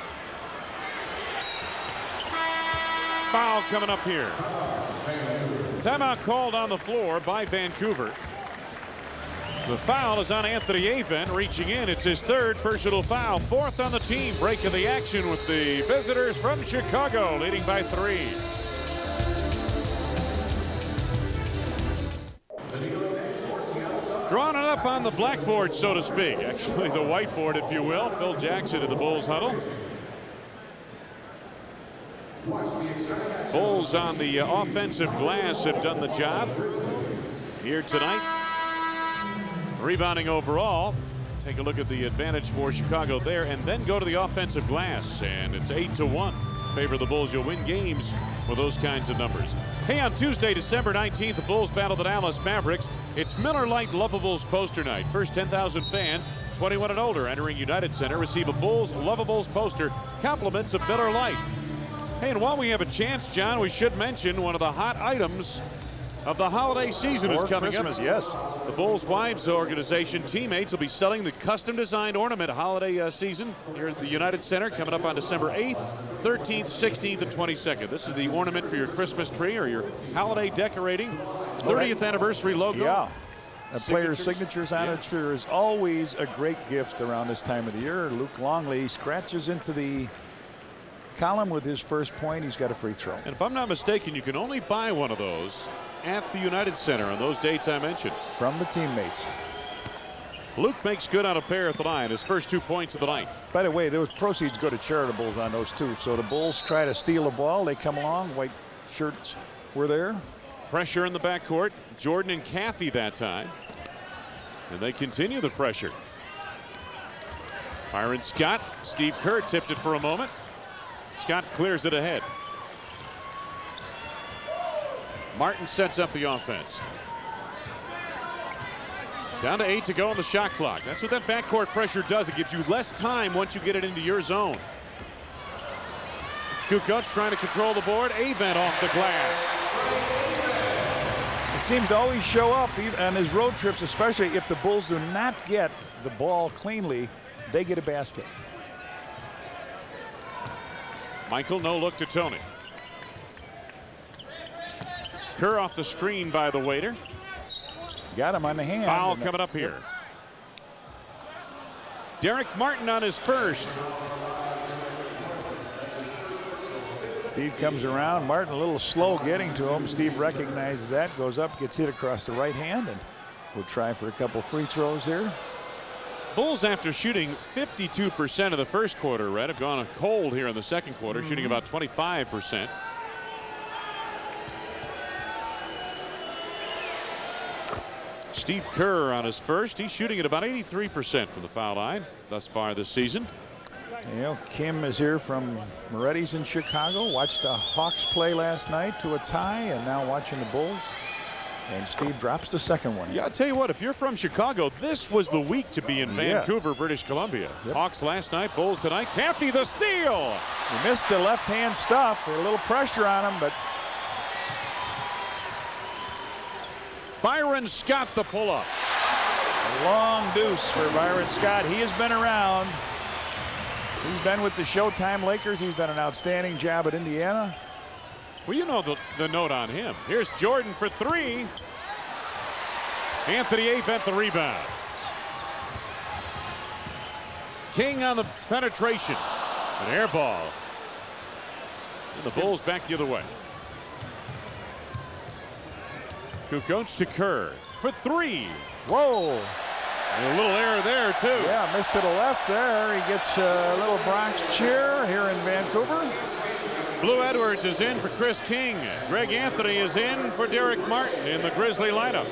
Foul coming up here. Timeout called on the floor by Vancouver. The foul is on Anthony Avent reaching in. It's his third personal foul. 4th on the team. Break of the action with the visitors from Chicago leading by 3. Drawing it up on the blackboard, so to speak. Actually, the whiteboard, if you will. Phil Jackson in the Bulls huddle. Bulls on the offensive glass have done the job here tonight. Rebounding overall. Take a look at the advantage for Chicago there, and then go to the offensive glass, and it's 8-1. Favor the Bulls. You'll win games with those kinds of numbers. Hey, on Tuesday, December 19th, the Bulls battle the Dallas Mavericks. It's Miller Lite Lovables poster night. First 10,000 fans, 21 and older, entering United Center, receive a Bulls Lovables poster. Compliments of Miller Lite. Hey, and while we have a chance, John, we should mention one of the hot items of the holiday season is coming Christmas, up. yes. The Bulls Wives organization teammates will be selling the custom designed ornament holiday season here at the United Center coming up on December 8th, 13th, 16th, and 22nd. This is the ornament for your Christmas tree or your holiday decorating. 30th anniversary logo. Yeah. A player's signatures on it sure is always a great gift around this time of the year. Luke Longley scratches into the column with his first point. He's got a free throw. And if I'm not mistaken, you can only buy one of those at the United Center on those dates I mentioned. From the teammates. Luke makes good on a pair at the line, his first 2 points of the night. By the way, those proceeds go to charitables on those two. So the Bulls try to steal a ball. They come along. White shirts were there. Pressure in the backcourt. Jordan and Caffey that time. And they continue the pressure. Byron Scott. Steve Kerr tipped it for a moment. Scott clears it ahead. Martin sets up the offense. Down to 8 to go on the shot clock. That's what that backcourt pressure does. It gives you less time once you get it into your zone. Kukoc trying to control the board. Avent off the glass. It seems to always show up on his road trips, especially if the Bulls do not get the ball cleanly, they get a basket. Michael, no look to Tony. Kerr off the screen by the waiter. Got him on the hand. Foul coming up here. Derek Martin on his first. Steve comes around. Martin a little slow getting to him. Steve recognizes that, goes up, gets hit across the right hand, and we'll try for a couple free throws here. Bulls, after shooting 52% of the first quarter, Red, have gone cold here in the second quarter, shooting about 25%. Steve Kerr on his first. He's shooting at about 83% from the foul line thus far this season. You know, Kim is here from Moretti's in Chicago. Watched the Hawks play last night to a tie, and now watching the Bulls. And Steve drops the second one. Yeah, I'll tell you what, if you're from Chicago, this was the week to be in Vancouver, British Columbia. Yep. Hawks last night, Bulls tonight. Caffey the steal. He missed the left-hand stuff. A little pressure on him, but Byron Scott the pull-up. A long deuce for Byron Scott. He has been around. He's been with the Showtime Lakers. He's done an outstanding job at Indiana. Well, you know the note on him. Here's Jordan for 3. Anthony Avent the rebound. King on the penetration. An air ball. And the Bulls back the other way. Kukoc to Kerr. for three. Whoa. And a little error there, too. Yeah, missed to the left there. He gets a little Bronx cheer here in Vancouver. Blue Edwards is in for Chris King. Greg Anthony is in for Derek Martin in the Grizzly lineup.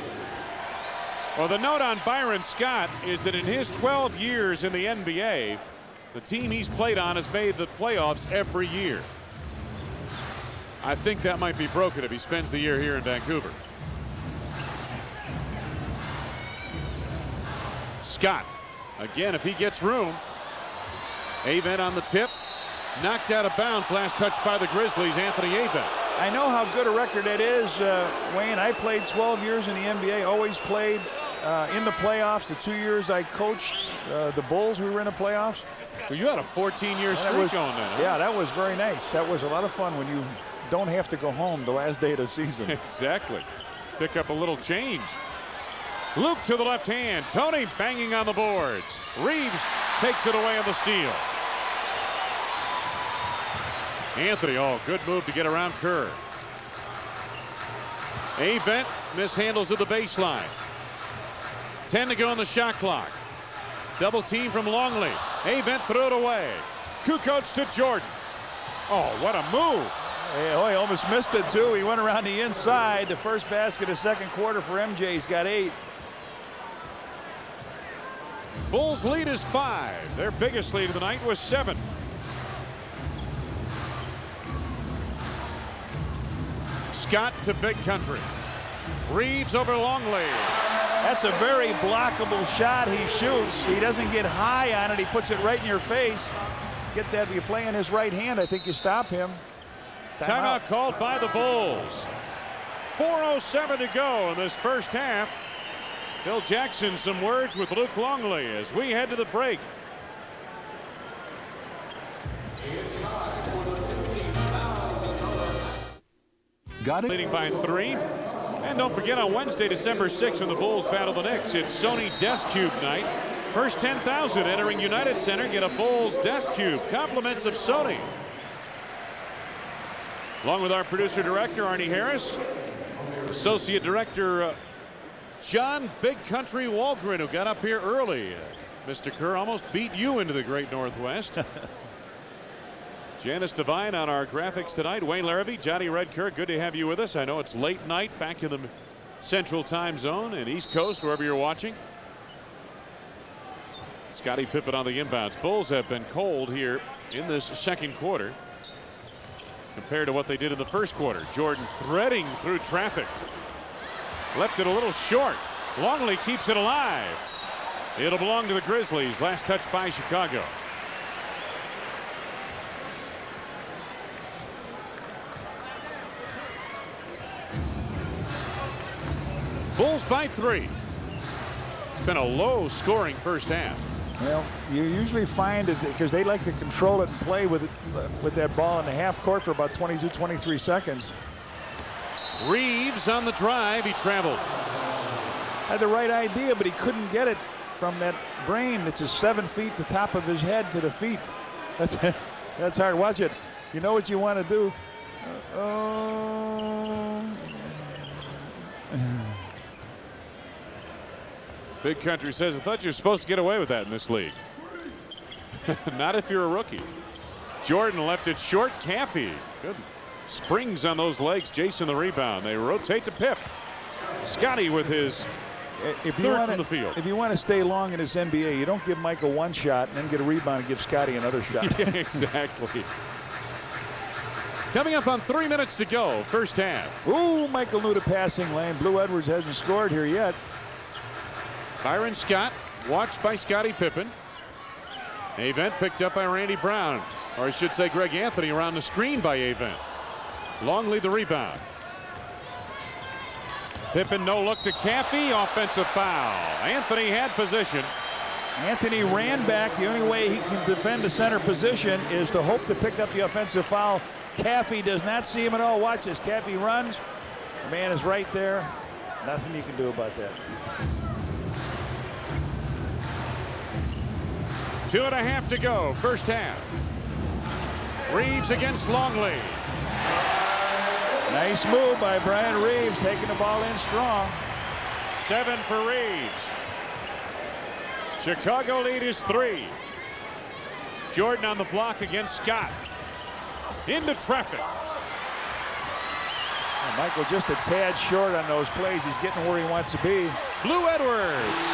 Well, the note on Byron Scott is that in his 12 years in the NBA, the team he's played on has made the playoffs every year. I think that might be broken if he spends the year here in Vancouver. Scott, again, if he gets room. Avent on the tip. Knocked out of bounds. Last touch by the Grizzlies, Anthony Avent. I know how good a record that is, Wayne. I played 12 years in the NBA, always played in the playoffs. The 2 years I coached the Bulls, we were in the playoffs. Well, you had a 14-year streak going then. Huh? Yeah, that was very nice. That was a lot of fun when you don't have to go home the last day of the season. Exactly. Pick up a little change. Luke to the left hand. Tony banging on the boards. Reeves takes it away on the steal. Anthony, oh, good move to get around Kerr. Avent mishandles at the baseline. 10 to go on the shot clock. Double team from Longley. Avent threw it away. Kukoc to Jordan. Oh, what a move. Hey, he almost missed it, too. He went around the inside. The first basket of second quarter for MJ. He's got 8. Bulls lead is 5. Their biggest lead of the night was 7. Scott to Big Country. Reeves over Longley. That's a very blockable shot he shoots. He doesn't get high on it. He puts it right in your face. Get that if you play in his right hand. I think you stop him. Timeout called by the Bulls. 4:07 to go in this first half. Phil Jackson, some words with Luke Longley as we head to the break. Got it? Leading by 3. And don't forget, on Wednesday, December 6th, when the Bulls battle the Knicks, it's Sony Desk Cube night. First 10,000 entering United Center get a Bulls Desk Cube. Compliments of Sony. Along with our producer-director, Arnie Harris. Associate Director, John Big Country Walgren, who got up here early. Mr. Kerr almost beat you into the Great Northwest. Janice Devine on our graphics tonight. Wayne Larrabee, Johnny Redker, good to have you with us. I know it's late night back in the Central Time Zone and East Coast, wherever you're watching. Scottie Pippen on the inbounds. Bulls have been cold here in this second quarter compared to what they did in the first quarter. Jordan threading through traffic. Left it a little short. Longley keeps it alive. It'll belong to the Grizzlies. Last touch by Chicago. Bulls by 3. It's been a low scoring first half. Well, you usually find it because they like to control it and play with it, with that ball in the half court for about 22, 23 seconds. Reeves on the drive. He traveled. Had the right idea, but he couldn't get it from that brain. It's just 7 feet the top of his head to the feet. That's hard. Watch it. You know what you want to do. Big Country says, I thought you were supposed to get away with that in this league. Not if you're a rookie. Jordan left it short. Caffey. Good springs on those legs. Jason the rebound. They rotate to Pip. Scotty with his third from the field. If you want to stay long in this NBA, you don't give Michael one shot and then get a rebound and give Scotty another shot. Yeah, exactly. Coming up on 3 minutes to go, first half. Ooh, Michael knew the passing lane. Blue Edwards hasn't scored here yet. Byron Scott, watched by Scottie Pippen. Avent picked up by Randy Brown, or I should say Greg Anthony around the screen by Avent. Longley the rebound. Pippen no look to Caffey, offensive foul. Anthony had position. Anthony ran back. The only way he can defend the center position is to hope to pick up the offensive foul. Caffey does not see him at all. Watch this. Caffey runs. The man is right there. Nothing you can do about that. 2.5 to go, first half. Reeves against Longley. Nice move by Brian Reeves, taking the ball in strong. 7 for Reeves. Chicago lead is 3. Jordan on the block against Scott. Into traffic. And Michael just a tad short on those plays. He's getting where he wants to be. Blue Edwards.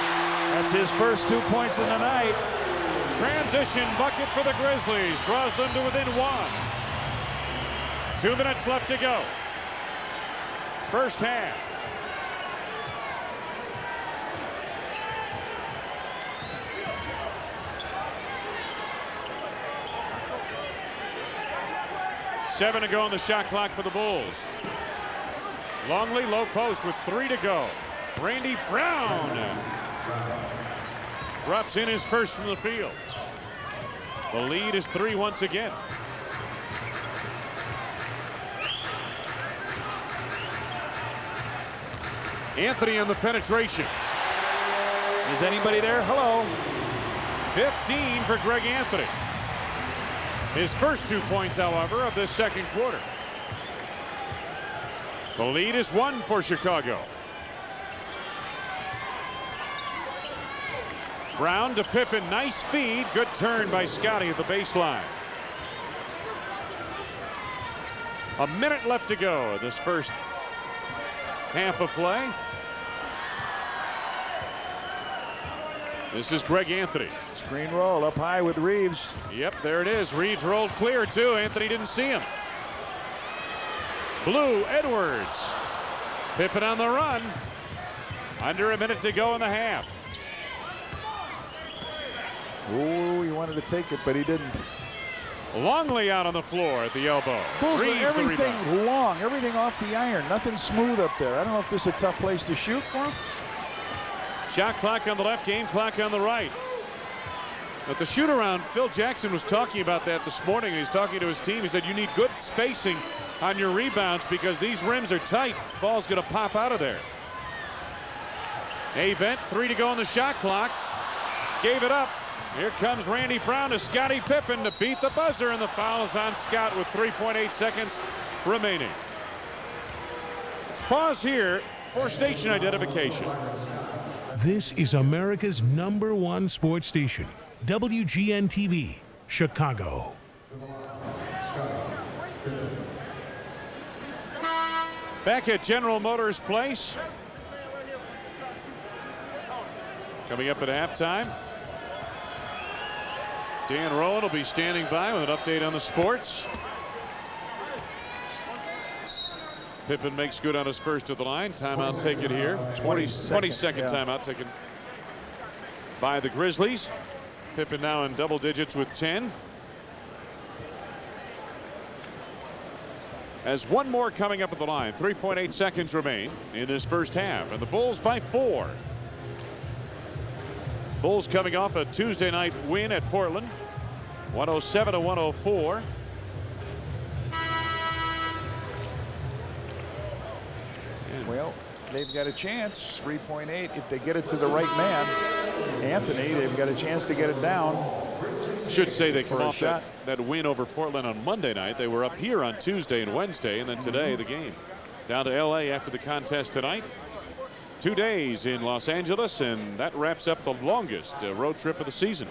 That's his first 2 points in the night. Transition bucket for the Grizzlies. Draws them to within 1. 2 minutes left to go. First half. Seven to go on the shot clock for the Bulls. Longley low post with 3 to go. Randy Brown drops in his first from the field. The lead is 3 once again. Anthony on the penetration. Is anybody there? Hello. 15 for Greg Anthony. His first 2 points, however, of this second quarter. The lead is 1 for Chicago. Brown to Pippen. Nice feed. Good turn by Scotty at the baseline. A minute left to go this first half of play. This is Greg Anthony. Screen roll up high with Reeves. Yep, there it is. Reeves rolled clear too. Anthony didn't see him. Blue Edwards. Pippen on the run. Under a minute to go in the half. Oh, he wanted to take it, but he didn't. Longley out on the floor at the elbow. Bulls with Reeves the everything rebound. long, everything off the iron, nothing smooth up there. I don't know if this is a tough place to shoot for him. Shot clock on the left, game clock on the right. But the shoot around, Phil Jackson was talking about that this morning. He's talking to his team. He said you need good spacing on your rebounds because these rims are tight. Ball's going to pop out of there. Avent, 3 to go on the shot clock. Gave it up. Here comes Randy Brown to Scottie Pippen to beat the buzzer, and the foul is on Scott with 3.8 seconds remaining. Let's pause here for station identification. This is America's #1 sports station, WGN-TV, Chicago. Back at General Motors Place. Coming up at halftime. Dan Rowan will be standing by with an update on the sports. Pippen makes good on his first of the line. Timeout taken here. 22nd timeout taken by the Grizzlies. Pippen now in double digits with 10. As one more coming up at the line. 3.8 seconds remain in this first half. And the Bulls by 4. Bulls coming off a Tuesday night win at Portland. 107-104. Well, they've got a chance. 3.8 if they get it to the right man. Anthony, they've got a chance to get it down. Should say they come off shot. that win over Portland on Monday night. They were up here on Tuesday and Wednesday, and then today the game. Down to LA after the contest tonight. 2 days in Los Angeles, and that wraps up the longest road trip of the season.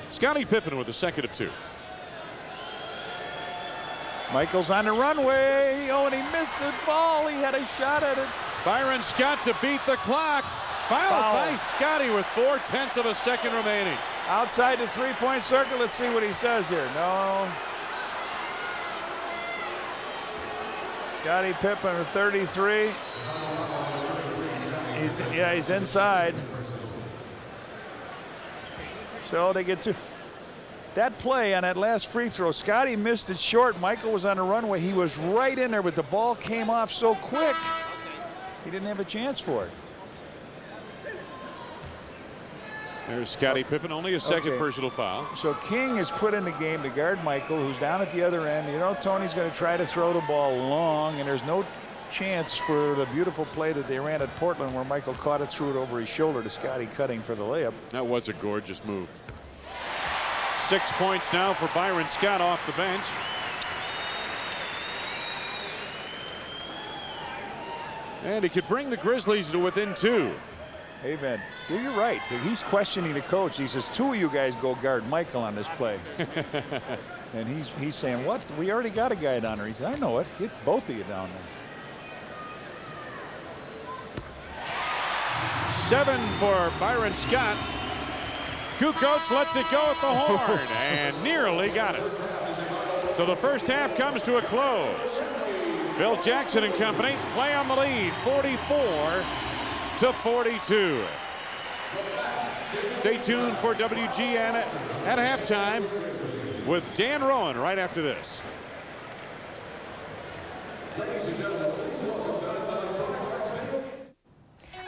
Scottie Pippen with the second of 2. Michael's on the runway. Oh, and he missed the ball. He had a shot at it. Byron Scott to beat the clock. Fouled by Scottie with 4/10 of a second remaining. Outside the three-point circle. Let's see what he says here. No. Scottie Pippen with 33. He's inside. So they get 2. That play on that last free throw, Scottie missed it short. Michael was on the runway. He was right in there, but the ball came off so quick, he didn't have a chance for it. There's Scottie Pippen, only a second personal foul. So King is put in the game to guard Michael, who's down at the other end. You know Tony's going to try to throw the ball long, and there's no chance for the beautiful play that they ran at Portland where Michael caught it, threw it over his shoulder to Scottie cutting for the layup. That was a gorgeous move. 6 points now for Byron Scott off the bench. And he could bring the Grizzlies to within 2. Amen. See, you're right. He's questioning the coach. He says, 2 of you guys go guard Michael on this play. And he's saying, what? We already got a guy down there. He said, I know it. Get both of you down there. 7 for Byron Scott. Kukoc lets it go at the horn and nearly got it. So the first half comes to a close. Bill Jackson and company play on the lead, 44-42. Stay tuned for WGN at halftime with Dan Rowan right after this. Ladies and gentlemen, please welcome tonight's electronic arts video.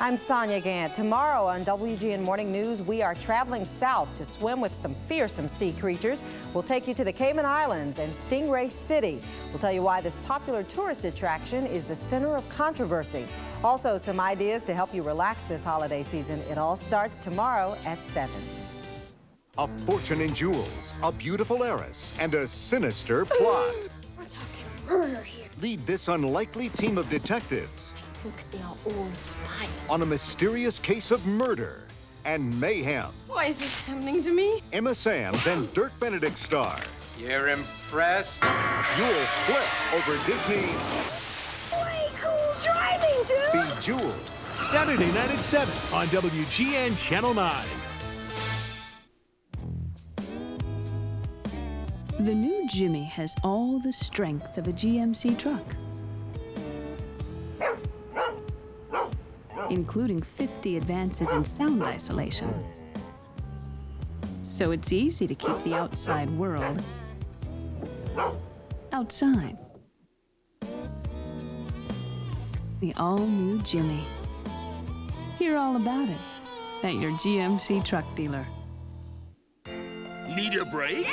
I'm Sonia Gant. Tomorrow on WGN Morning News, we are traveling south to swim with some fearsome sea creatures. We'll take you to the Cayman Islands and Stingray City. We'll tell you why this popular tourist attraction is the center of controversy. Also, some ideas to help you relax this holiday season. It all starts tomorrow at 7. A fortune in jewels, a beautiful heiress, and a sinister plot. We're talking murder here. Lead this unlikely team of detectives I think they are all spies. on a mysterious case of murder and mayhem. Why is this happening to me? Emma Samms and Dirk Benedict star. You're impressed? You'll flip over Disney's Way cool driving, dude! Bejeweled. Saturday night at 7 on WGN Channel 9. The new Jimmy has all the strength of a GMC truck, including 50 advances in sound isolation. So it's easy to keep the outside world outside. The all-new Jimmy. Hear all about it at your GMC truck dealer. Need a break?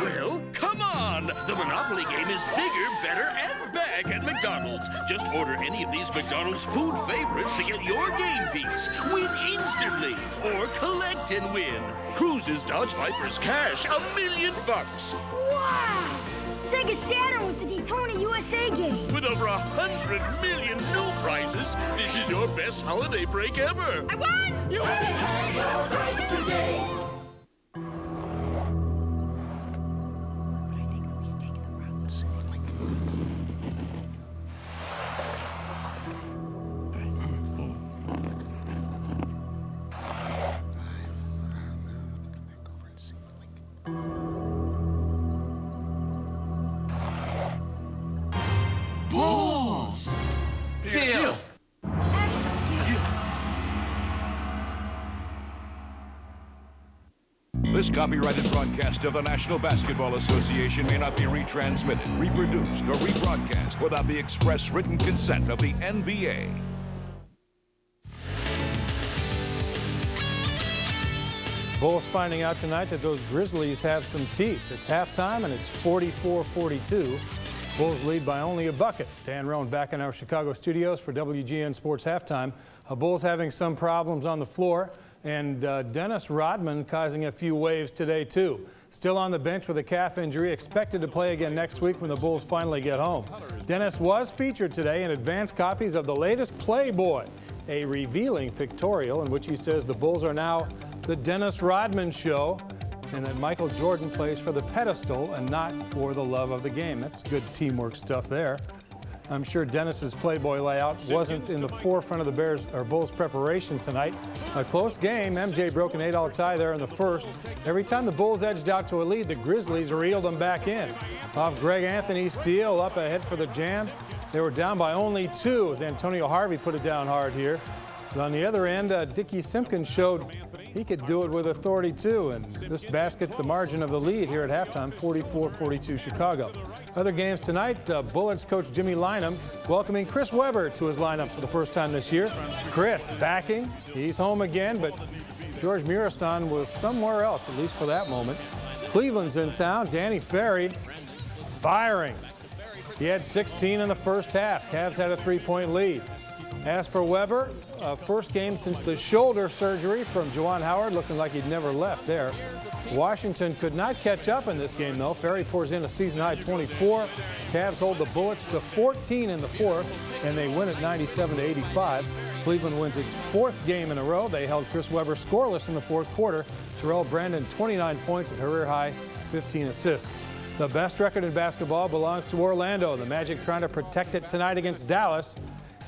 Well, come on! The Monopoly game is bigger, better, and back at McDonald's. Just order any of these McDonald's food favorites to get your game piece. Win instantly, or collect and win. Cruises, Dodge Vipers, cash, $1 million. Wow! Sega Saturn with the Daytona USA game. With over 100 million new prizes, this is your best holiday break ever. I won! You have your break today. Deal. This copyrighted broadcast of the National Basketball Association may not be retransmitted, reproduced, or rebroadcast without the express written consent of the NBA. Bulls finding out tonight that those Grizzlies have some teeth. It's halftime and it's 44-42. Bulls lead by only a bucket. Dan Rowan back in our Chicago studios for WGN Sports Halftime. Bulls having some problems on the floor, and Dennis Rodman causing a few waves today too. Still on the bench with a calf injury, expected to play again next week when the Bulls finally get home. Dennis was featured today in advanced copies of the latest Playboy, a revealing pictorial in which he says the Bulls are now the Dennis Rodman Show, and that Michael Jordan plays for the pedestal and not for the love of the game. That's good teamwork stuff there. I'm sure Dennis's Playboy layout wasn't in the forefront of the Bulls preparation tonight. A close game. MJ broke an 8-all tie there in the first. Every time the Bulls edged out to a lead, the Grizzlies reeled them back in. Off Greg Anthony's steal, up ahead for the Jam. They were down by only 2 as Antonio Harvey put it down hard here. But on the other end, Dickie Simpkins showed he could do it with authority too, and this basket the margin of the lead here at halftime, 44-42 Chicago. Other games tonight, Bullets coach Jimmy Lynam welcoming Chris Webber to his lineup for the first time this year. Chris backing, he's home again, but George Murasan was somewhere else, at least for that moment. Cleveland's in town, Danny Ferry firing. He had 16 in the first half. Cavs had a 3-point lead. As for Weber, first game since the shoulder surgery from Juwan Howard, looking like he'd never left there. Washington could not catch up in this game, though. Ferry pours in a season-high 24. Cavs hold the Bullets to 14 in the fourth, and they win it 97-85. Cleveland wins its fourth game in a row. They held Chris Webber scoreless in the fourth quarter. Terrell Brandon, 29 points and career-high 15 assists. The best record in basketball belongs to Orlando. The Magic trying to protect it tonight against Dallas.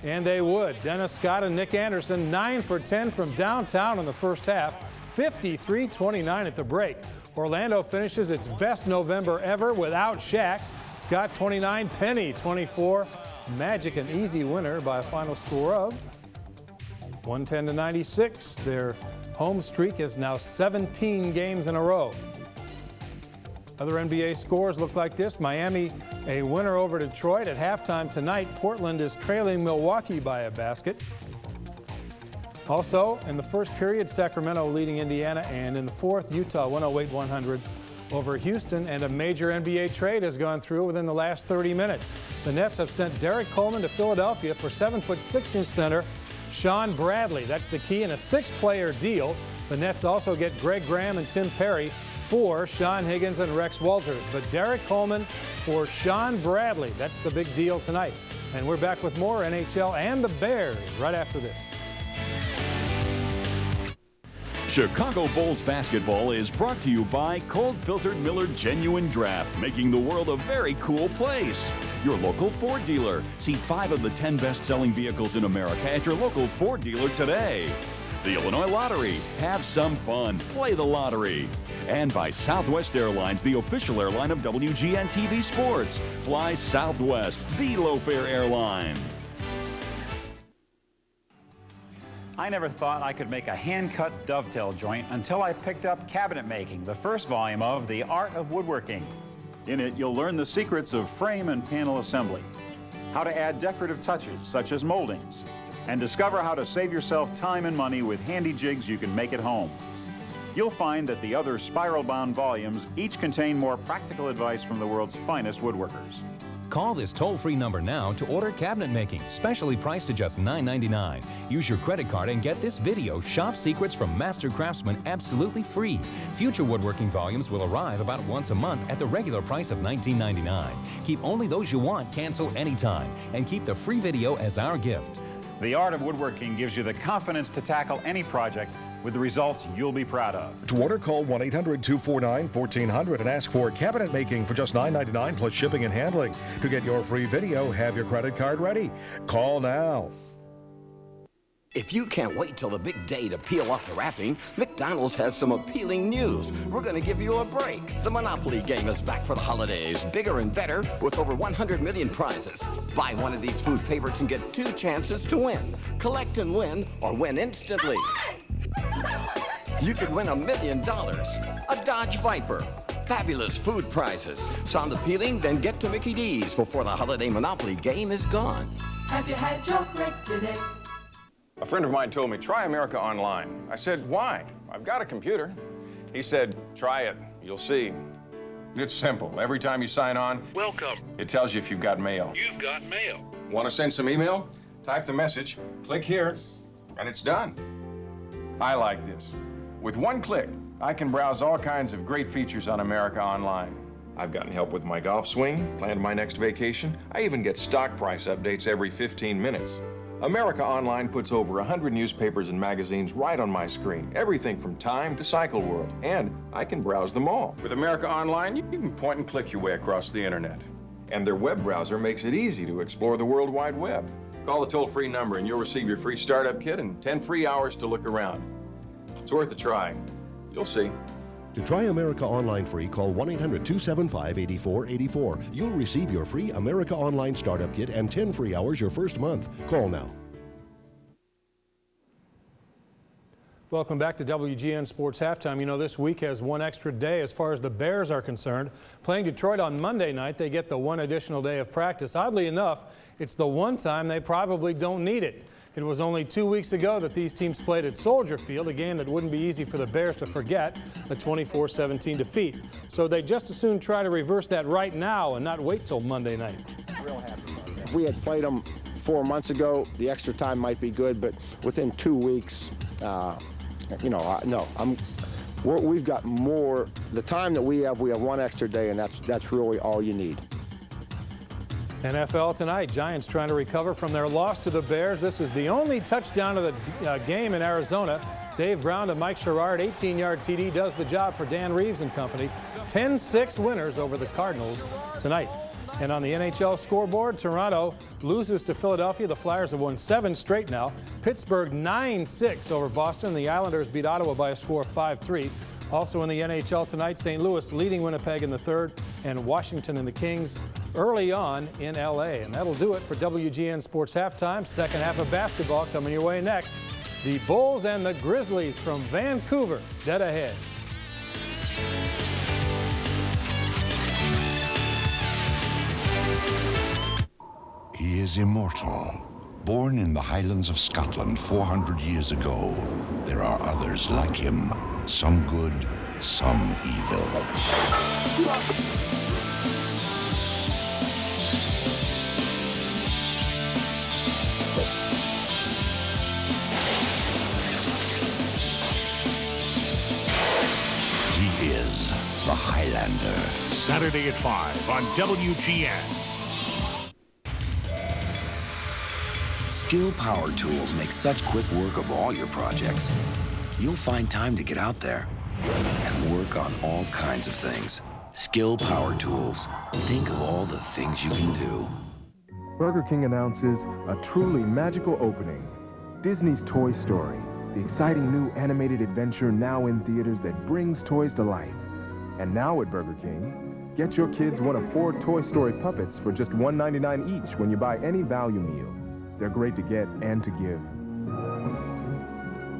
And they would. Dennis Scott and Nick Anderson, 9 for 10 from downtown in the first half, 53-29 at the break. Orlando finishes its best November ever without Shaq. Scott 29, Penny 24. Magic an easy winner by a final score of 110-96. Their home streak is now 17 games in a row. Other NBA scores look like this. Miami, a winner over Detroit. At halftime tonight, Portland is trailing Milwaukee by a basket. Also, in the first period, Sacramento leading Indiana, and in the fourth, Utah 108-100 over Houston. And a major NBA trade has gone through within the last 30 minutes. The Nets have sent Derek Coleman to Philadelphia for 7'6" center Sean Bradley. That's the key in a 6-player deal. The Nets also get Greg Graham and Tim Perry for Sean Higgins and Rex Walters. But Derek Coleman for Sean Bradley. That's the big deal tonight. And we're back with more NHL and the Bears right after this. Chicago Bulls basketball is brought to you by Cold Filtered Miller Genuine Draft, making the world a very cool place. Your local Ford dealer. See 5 of the 10 best-selling vehicles in America at your local Ford dealer today. The Illinois Lottery. Have some fun. Play the lottery. And by Southwest Airlines, the official airline of WGN TV Sports. Fly Southwest, the low-fare airline. I never thought I could make a hand-cut dovetail joint until I picked up cabinet making, the first volume of The Art of Woodworking. In it, you'll learn the secrets of frame and panel assembly, how to add decorative touches such as moldings, and discover how to save yourself time and money with handy jigs you can make at home. You'll find that the other spiral-bound volumes each contain more practical advice from the world's finest woodworkers. Call this toll-free number now to order cabinet making, specially priced to just $9.99. Use your credit card and get this video, Shop Secrets from Master Craftsman, absolutely free. Future woodworking volumes will arrive about once a month at the regular price of $19.99. Keep only those you want, cancel anytime, and keep the free video as our gift. The Art of Woodworking gives you the confidence to tackle any project with the results you'll be proud of. To order, call 1-800-249-1400 and ask for cabinet making for just $9.99 plus shipping and handling. To get your free video, have your credit card ready. Call now. If you can't wait till the big day to peel off the wrapping, McDonald's has some appealing news. We're going to give you a break. The Monopoly game is back for the holidays, bigger and better, with over 100 million prizes. Buy one of these food favorites and get 2 chances to win. Collect and win, or win instantly. You could win $1 million, a Dodge Viper. Fabulous food prizes. Sound appealing? Then get to Mickey D's before the holiday Monopoly game is gone. Have you had your break today? A friend of mine told me, try America Online. I said, why? I've got a computer. He said, try it. You'll see. It's simple. Every time you sign on, welcome. It tells you if you've got mail. You've got mail. Want to send some email? Type the message, click here, and it's done. I like this. With one click, I can browse all kinds of great features on America Online. I've gotten help with my golf swing, planned my next vacation. I even get stock price updates every 15 minutes. America Online puts over 100 newspapers and magazines right on my screen. Everything from Time to Cycle World. And I can browse them all. With America Online, you can point and click your way across the internet. And their web browser makes it easy to explore the World Wide Web. Call the toll-free number and you'll receive your free startup kit and 10 free hours to look around. It's worth a try. You'll see. To try America Online free, call 1-800-275-8484. You'll receive your free America Online Startup Kit and 10 free hours your first month. Call now. Welcome back to WGN Sports Halftime. You know, this week has one extra day as far as the Bears are concerned. Playing Detroit on Monday night, they get the one additional day of practice. Oddly enough, it's the one time they probably don't need it. It was only 2 weeks ago that these teams played at Soldier Field, a game that wouldn't be easy for the Bears to forget, a 24-17 defeat. So they just as soon try to reverse that right now and not wait till Monday night. If we had played them 4 months ago, the extra time might be good, but within 2 weeks, no. We've got more. The time that we have one extra day, and that's really all you need. NFL tonight, Giants trying to recover from their loss to the Bears. This is the only touchdown of the game in Arizona. Dave Brown to Mike Sherrard, 18-yard TD, does the job for Dan Reeves and company. 10-6 winners over the Cardinals tonight. And on the NHL scoreboard, Toronto loses to Philadelphia. The Flyers have won 7 straight now. Pittsburgh 9-6 over Boston. The Islanders beat Ottawa by a score of 5-3. Also in the NHL tonight, St. Louis leading Winnipeg in the third, and Washington and the Kings early on in LA. And that'll do it for WGN Sports Halftime. Second half of basketball coming your way next. The Bulls and the Grizzlies from Vancouver, dead ahead. He is immortal. Born in the Highlands of Scotland 400 years ago, there are others like him, some good, some evil. He is the Highlander. Saturday at 5 on WGN. Skill Power Tools make such quick work of all your projects. You'll find time to get out there and work on all kinds of things. Skill Power Tools. Think of all the things you can do. Burger King announces a truly magical opening. Disney's Toy Story, the exciting new animated adventure now in theaters that brings toys to life. And now at Burger King, get your kids one of 4 Toy Story puppets for just $1.99 each when you buy any value meal. They're great to get and to give.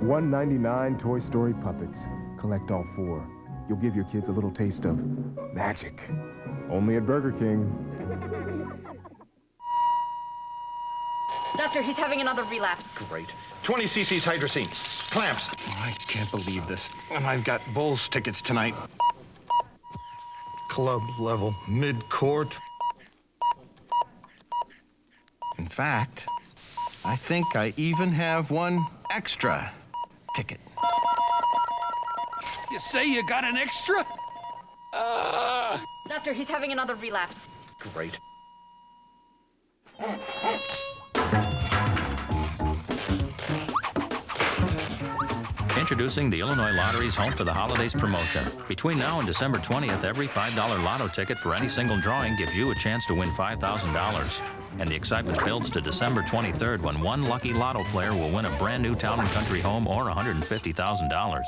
$1.99 Toy Story puppets. Collect all 4. You'll give your kids a little taste of magic. Only at Burger King. Doctor, he's having another relapse. Great. 20 cc's hydrocine. Clamps. Oh, I can't believe this. And I've got Bulls tickets tonight. Club level, mid-court. In fact, I think I even have one extra ticket. You say you got an extra? Doctor, he's having another relapse. Great. Introducing the Illinois Lottery's Home for the Holidays promotion. Between now and December 20th, every $5 lotto ticket for any single drawing gives you a chance to win $5,000. And the excitement builds to December 23rd when one lucky lotto player will win a brand new Town & Country home or $150,000.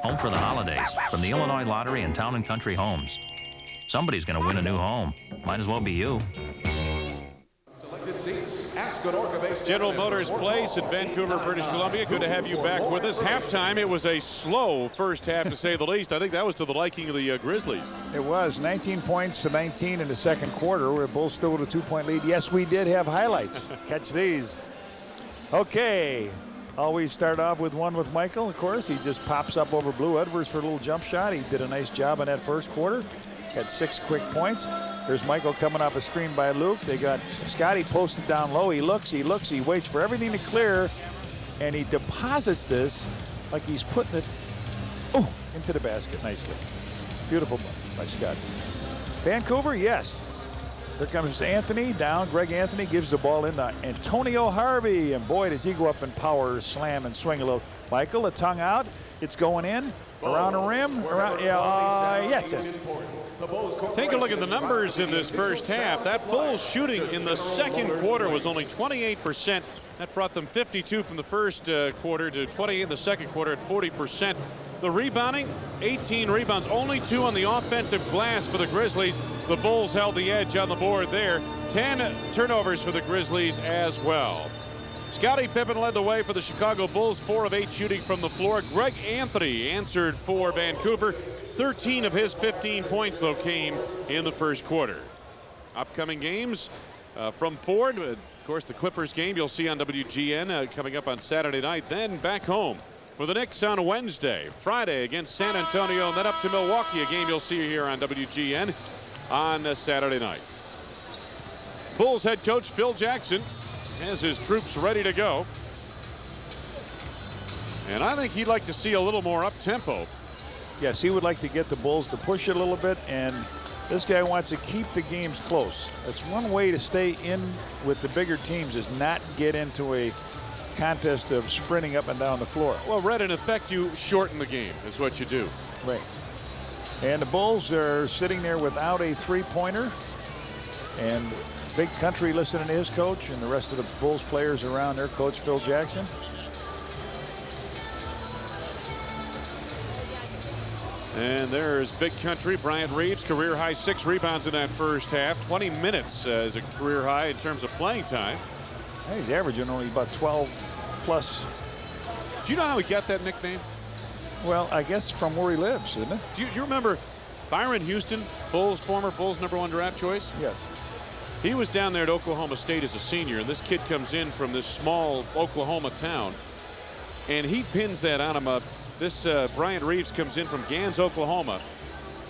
Home for the Holidays from the Illinois Lottery and Town & Country Homes. Somebody's going to win a new home. Might as well be you. General Motors Place in Vancouver, British Columbia. Good to have you back with us. Halftime, it was a slow first half, to say the least. I think that was to the liking of the Grizzlies. It was 19 points to 19 in the second quarter. We're both still with a 2-point lead. Yes, we did have highlights. Catch these. Okay. Always start off with one with Michael, of course. He just pops up over Blue Edwards for a little jump shot. He did a nice job in that first quarter. Had 6 quick points. There's Michael coming off a screen by Luke. They got Scotty posted down low. He looks, he waits for everything to clear, and he deposits this like he's putting it into the basket nicely. Beautiful move by Scotty. Vancouver, yes. Here comes Anthony down. Greg Anthony gives the ball in to Antonio Harvey, and boy, does he go up and power slam and swing a little. Michael, a tongue out. It's going in. Around the rim. Around, yeah, it's in. Take a look at the numbers in this first half. That Bulls shooting in the second quarter was only 28%. That brought them 52 from the first quarter to 28 in the second quarter at 40%. The rebounding, 18 rebounds, only 2 on the offensive glass for the Grizzlies. The Bulls held the edge on the board there. 10 turnovers for the Grizzlies as well. Scottie Pippen led the way for the Chicago Bulls, 4 of 8 shooting from the floor. Greg Anthony answered for Vancouver. 13 of his 15 points, though, came in the first quarter. Upcoming games from Ford, of course, the Clippers game you'll see on WGN coming up on Saturday night. Then back home for the Knicks on Wednesday. Friday against San Antonio, and then up to Milwaukee, a game you'll see here on WGN on Saturday night. Bulls head coach Phil Jackson has his troops ready to go. And I think he'd like to see a little more up-tempo. Yes, he would like to get the Bulls to push it a little bit, and this guy wants to keep the games close. That's one way to stay in with the bigger teams, is not get into a contest of sprinting up and down the floor. Well, Red, in effect, you shorten the game is what you do. Right. And the Bulls are sitting there without a three-pointer. And Big Country listening to his coach, and the rest of the Bulls players around their coach, Phil Jackson. And there's Big Country, Bryant Reeves, career high 6 rebounds in that first half. 20 minutes as a career high in terms of playing time. He's averaging only about 12 plus. Do you know how he got that nickname? Well, I guess from where he lives, isn't it? Do you remember Byron Houston, former Bulls #1 draft choice? Yes. He was down there at Oklahoma State as a senior, and this kid comes in from this small Oklahoma town, and he pins that on him. This Bryant Reeves comes in from Gans, Oklahoma,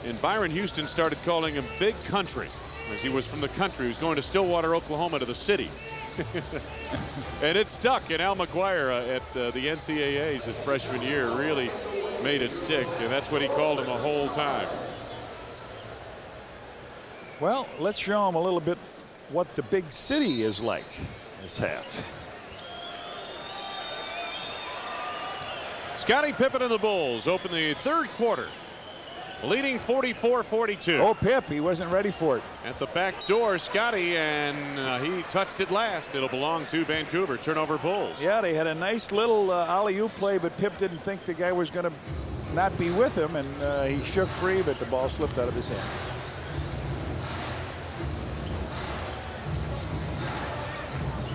and Byron Houston started calling him Big Country, as he was from the country. He was going to Stillwater, Oklahoma, to the city. And it stuck. And Al McGuire at the NCAAs his freshman year really made it stick, and that's what he called him the whole time. Well, let's show him a little bit what the big city is like this half. Scottie Pippen and the Bulls open the third quarter, leading 44-42. Oh, Pip, he wasn't ready for it. At the back door, Scottie, and he touched it last. It'll belong to Vancouver. Turnover Bulls. Yeah, they had a nice little alley-oop play, but Pip didn't think the guy was going to not be with him, and he shook free, but the ball slipped out of his hand.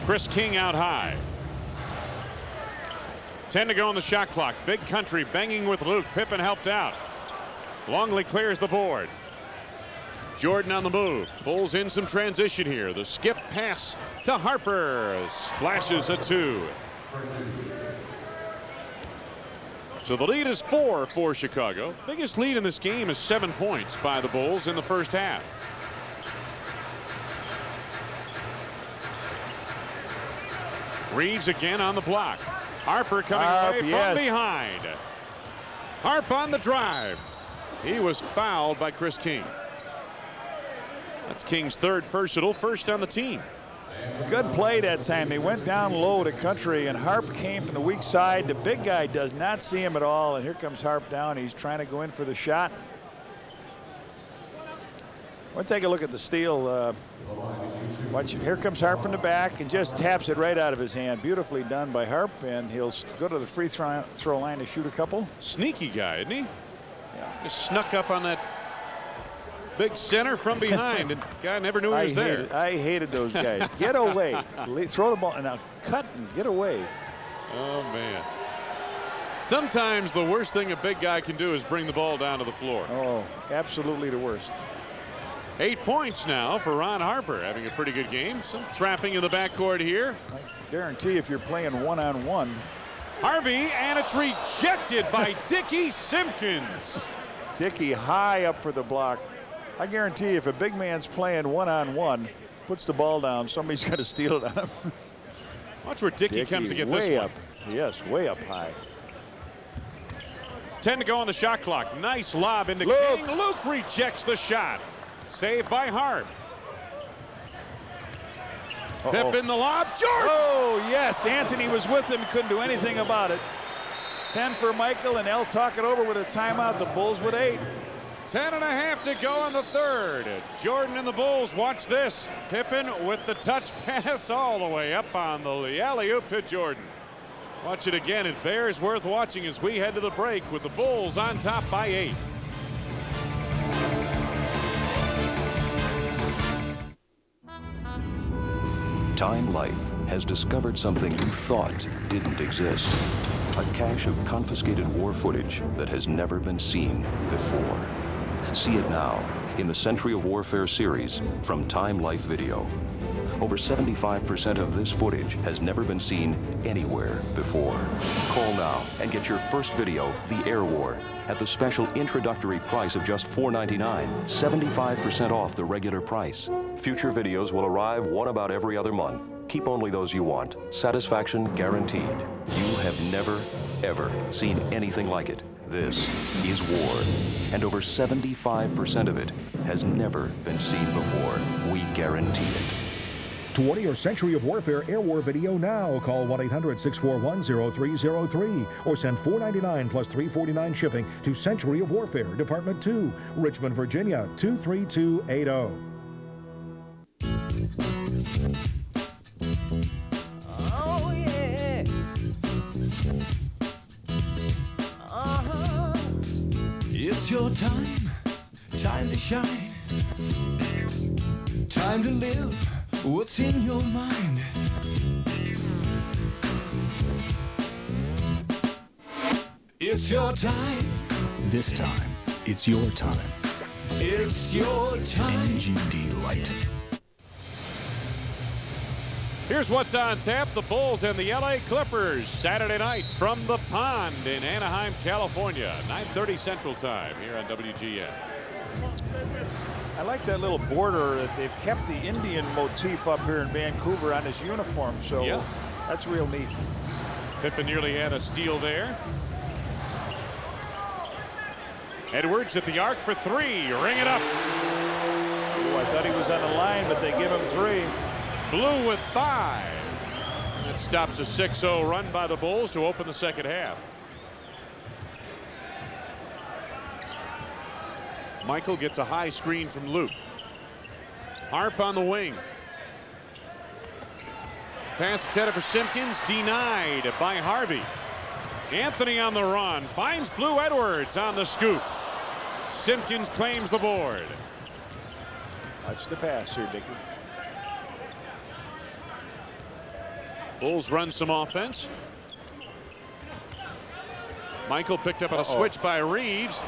Chris King out high. 10 to go on the shot clock. Big Country banging with Luke. Pippen helped out. Longley clears the board. Jordan on the move. Bulls in some transition here. The skip pass to Harper. Splashes a 2. So the lead is 4 for Chicago. Biggest lead in this game is 7 points by the Bulls in the first half. Reeves again on the block. Harper coming away from behind. Harp on the drive. He was fouled by Chris King. That's King's third personal, first on the team. Good play that time. They went down low to Country, and Harp came from the weak side. The big guy does not see him at all, and here comes Harp down. He's trying to go in for the shot. We'll take a look at the steal. Watch, here comes Harp from the back and just taps it right out of his hand. Beautifully done by Harp, and he'll go to the free throw line to shoot a couple. Sneaky guy, isn't he? Yeah. Just snuck up on that big center from behind, and guy never knew he was there. I hated those guys. Get away. Throw the ball, and now cut and get away. Oh, man. Sometimes the worst thing a big guy can do is bring the ball down to the floor. Oh, absolutely the worst. 8 points now for Ron Harper, having a pretty good game. Some trapping in the backcourt here. I guarantee if you're playing one-on-one. Harvey, and it's rejected by Dickie Simpkins. Dickie high up for the block. I guarantee if a big man's playing one-on-one, puts the ball down, somebody's going to steal it on him. Watch where Dickie comes to get this way one. Up. Yes, way up high. 10 to go on the shot clock. Nice lob into King. Luke rejects the shot. Saved by Harp. Pippen the lob. Jordan! Oh, yes. Anthony was with him. Couldn't do anything about it. 10 for Michael, and they'll talk it over with a timeout. The Bulls with 8. 10.5 to go on the third. Jordan and the Bulls, watch this. Pippen with the touch pass all the way up on the alley-oop to Jordan. Watch it again. It bears worth watching as we head to the break with the Bulls on top by 8. Time Life has discovered something you thought didn't exist. A cache of confiscated war footage that has never been seen before. See it now in the Century of Warfare series from Time Life Video. Over 75% of this footage has never been seen anywhere before. Call now and get your first video, The Air War, at the special introductory price of just $4.99, 75% off the regular price. Future videos will arrive one about every other month. Keep only those you want. Satisfaction guaranteed. You have never, ever seen anything like it. This is war, and over 75% of it has never been seen before. We guarantee it. To order your Century of Warfare Air War video now, call 1-800-641-0303 or send $4.99 plus $3.49 shipping to Century of Warfare, Department 2, Richmond, Virginia, 23280. Oh, yeah. It's your time, time to shine, time to live what's in your mind. It's your time. This time, it's your time. It's your time. NGD Light. Here's what's on tap. The Bulls and the LA Clippers Saturday night from the Pond in Anaheim, California. 9:30 Central Time here on WGN. I like that little border that they've kept the Indian motif up here in Vancouver on his uniform, so yep. That's real neat. Pippen nearly had a steal there. Edwards at the arc for three. Ring it up. Oh, I thought he was on the line, but they give him three. Blue with 5. That stops a 6-0 run by the Bulls to open the second half. Michael gets a high screen from Luke. Harp on the wing. Pass intended for Simpkins, denied by Harvey. Anthony on the run, finds Blue Edwards on the scoop. Simpkins claims the board. Watch the pass here, Dickie. Bulls run some offense. Michael picked up on a switch by Reeves.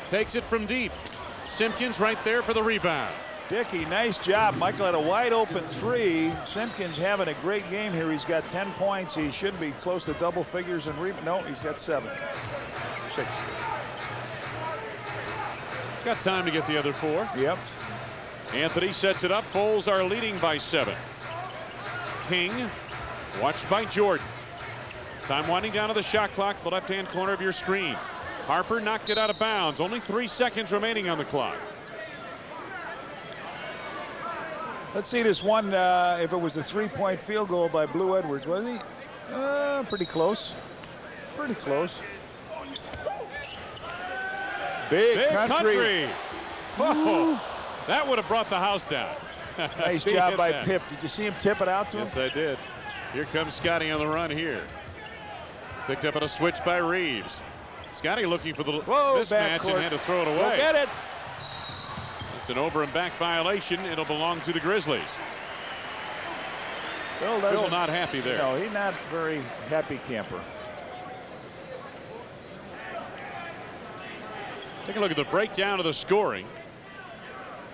Takes it from deep. Simpkins right there for the rebound. Dickie, nice job. Michael had a wide open three. Simpkins having a great game here. He's got 10 points. He should be close to double figures in rebound. No, he's got 7. 6. Got time to get the other 4. Yep. Anthony sets it up. Bulls are leading by 7. King watched by Jordan. Time winding down to the shot clock, the left-hand corner of your screen. Harper knocked it out of bounds. Only 3 seconds remaining on the clock. Let's see this one. If it was a 3-point field goal by Blue Edwards, was he? Pretty close. Pretty close. Big country. Oh, that would have brought the house down. Nice job by Pip. Did you see him tip it out to him? Yes, I did. Here comes Scotty on the run here. Picked up on a switch by Reeves. Scotty looking for the mismatch and had to throw it away. Go get it. It's an over and back violation. It'll belong to the Grizzlies. Bill not happy there. No, he's not very happy camper. Take a look at the breakdown of the scoring.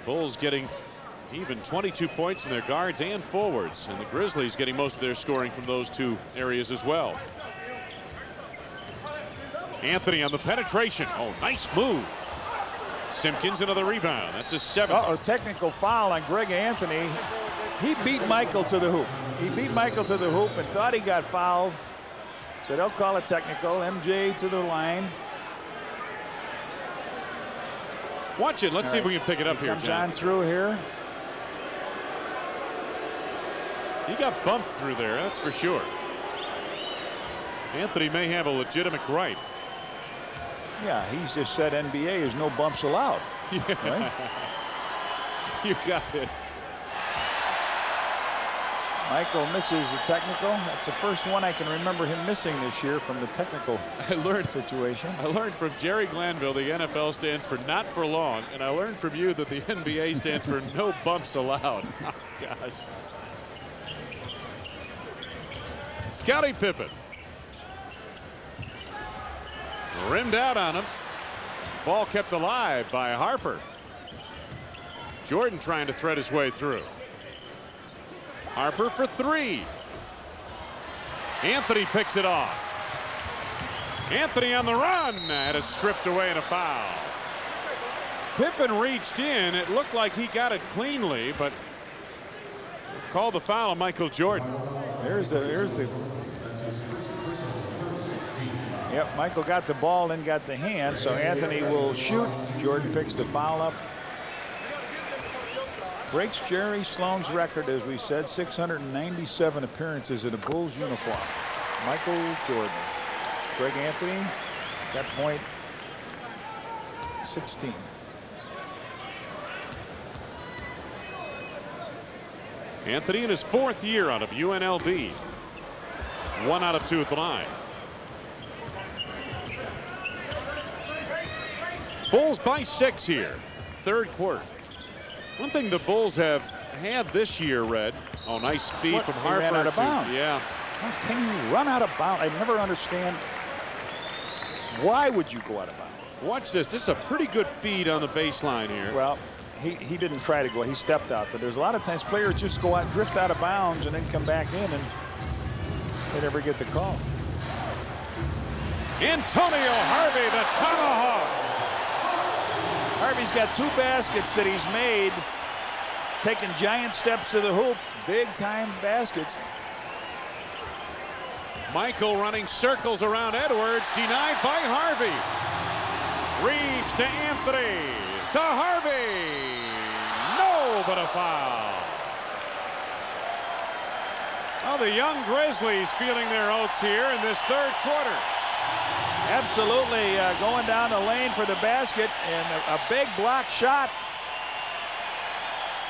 Bulls getting even 22 points from their guards and forwards, and the Grizzlies getting most of their scoring from those 2 areas as well. Anthony on the penetration. Oh, nice move. Simpkins another rebound. That's a 7th. Technical foul on Greg Anthony. He beat Michael to the hoop. He beat Michael to the hoop and thought he got fouled. So they'll call it technical. MJ to the line. Watch it. Let's see if we can pick it up here, Comes John. on through here. He got bumped through there, that's for sure. Anthony may have a legitimate gripe. Yeah, he's just said NBA is no bumps allowed. Yeah. Right? You got it. Michael misses the technical. That's the first one I can remember him missing this year from the technical situation. I learned from Jerry Glanville the NFL stands for not for long, and I learned from you that the NBA stands for no bumps allowed. Oh, gosh. Scottie Pippen. Rimmed out on him. Ball kept alive by Harper. Jordan trying to thread his way through. Harper for three. Anthony picks it off. Anthony on the run, and it's stripped away and a foul. Pippen reached in. It looked like he got it cleanly, but called the foul on Michael Jordan. Here's the. Yep, Michael got the ball and got the hand, so Anthony will shoot. Jordan picks the foul up. Breaks Jerry Sloan's record, as we said, 697 appearances in a Bulls uniform. Michael Jordan. Greg Anthony, at that point, 16. Anthony in his 4th year out of UNLV. 1 out of 2 at the line. Bulls by 6 here. 3rd quarter. One thing the Bulls have had this year, Red. Oh, nice feed from Harper. Ran out of bounds. Yeah. How can you run out of bounds? I never understand. Why would you go out of bounds? Watch this. This is a pretty good feed on the baseline here. Well, he didn't try to go. He stepped out. But there's a lot of times players just go out, drift out of bounds, and then come back in, and they never get the call. Antonio Harvey, the tomahawk. Harvey's got 2 baskets that he's made, taking giant steps to the hoop, big-time baskets. Michael running circles around Edwards, denied by Harvey. Reeves to Anthony, to Harvey. No, but a foul. Oh, the young Grizzlies feeling their oats here in this 3rd quarter. Absolutely going down the lane for the basket, and a big block shot.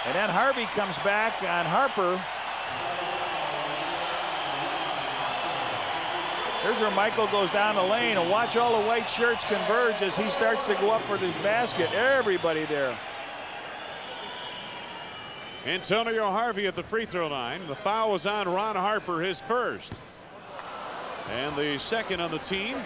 And then Harvey comes back on Harper. Here's where Michael goes down the lane, and watch all the white shirts converge as he starts to go up for this basket. Everybody there. Antonio Harvey at the free throw line. The foul was on Ron Harper, his first. And the second on the team.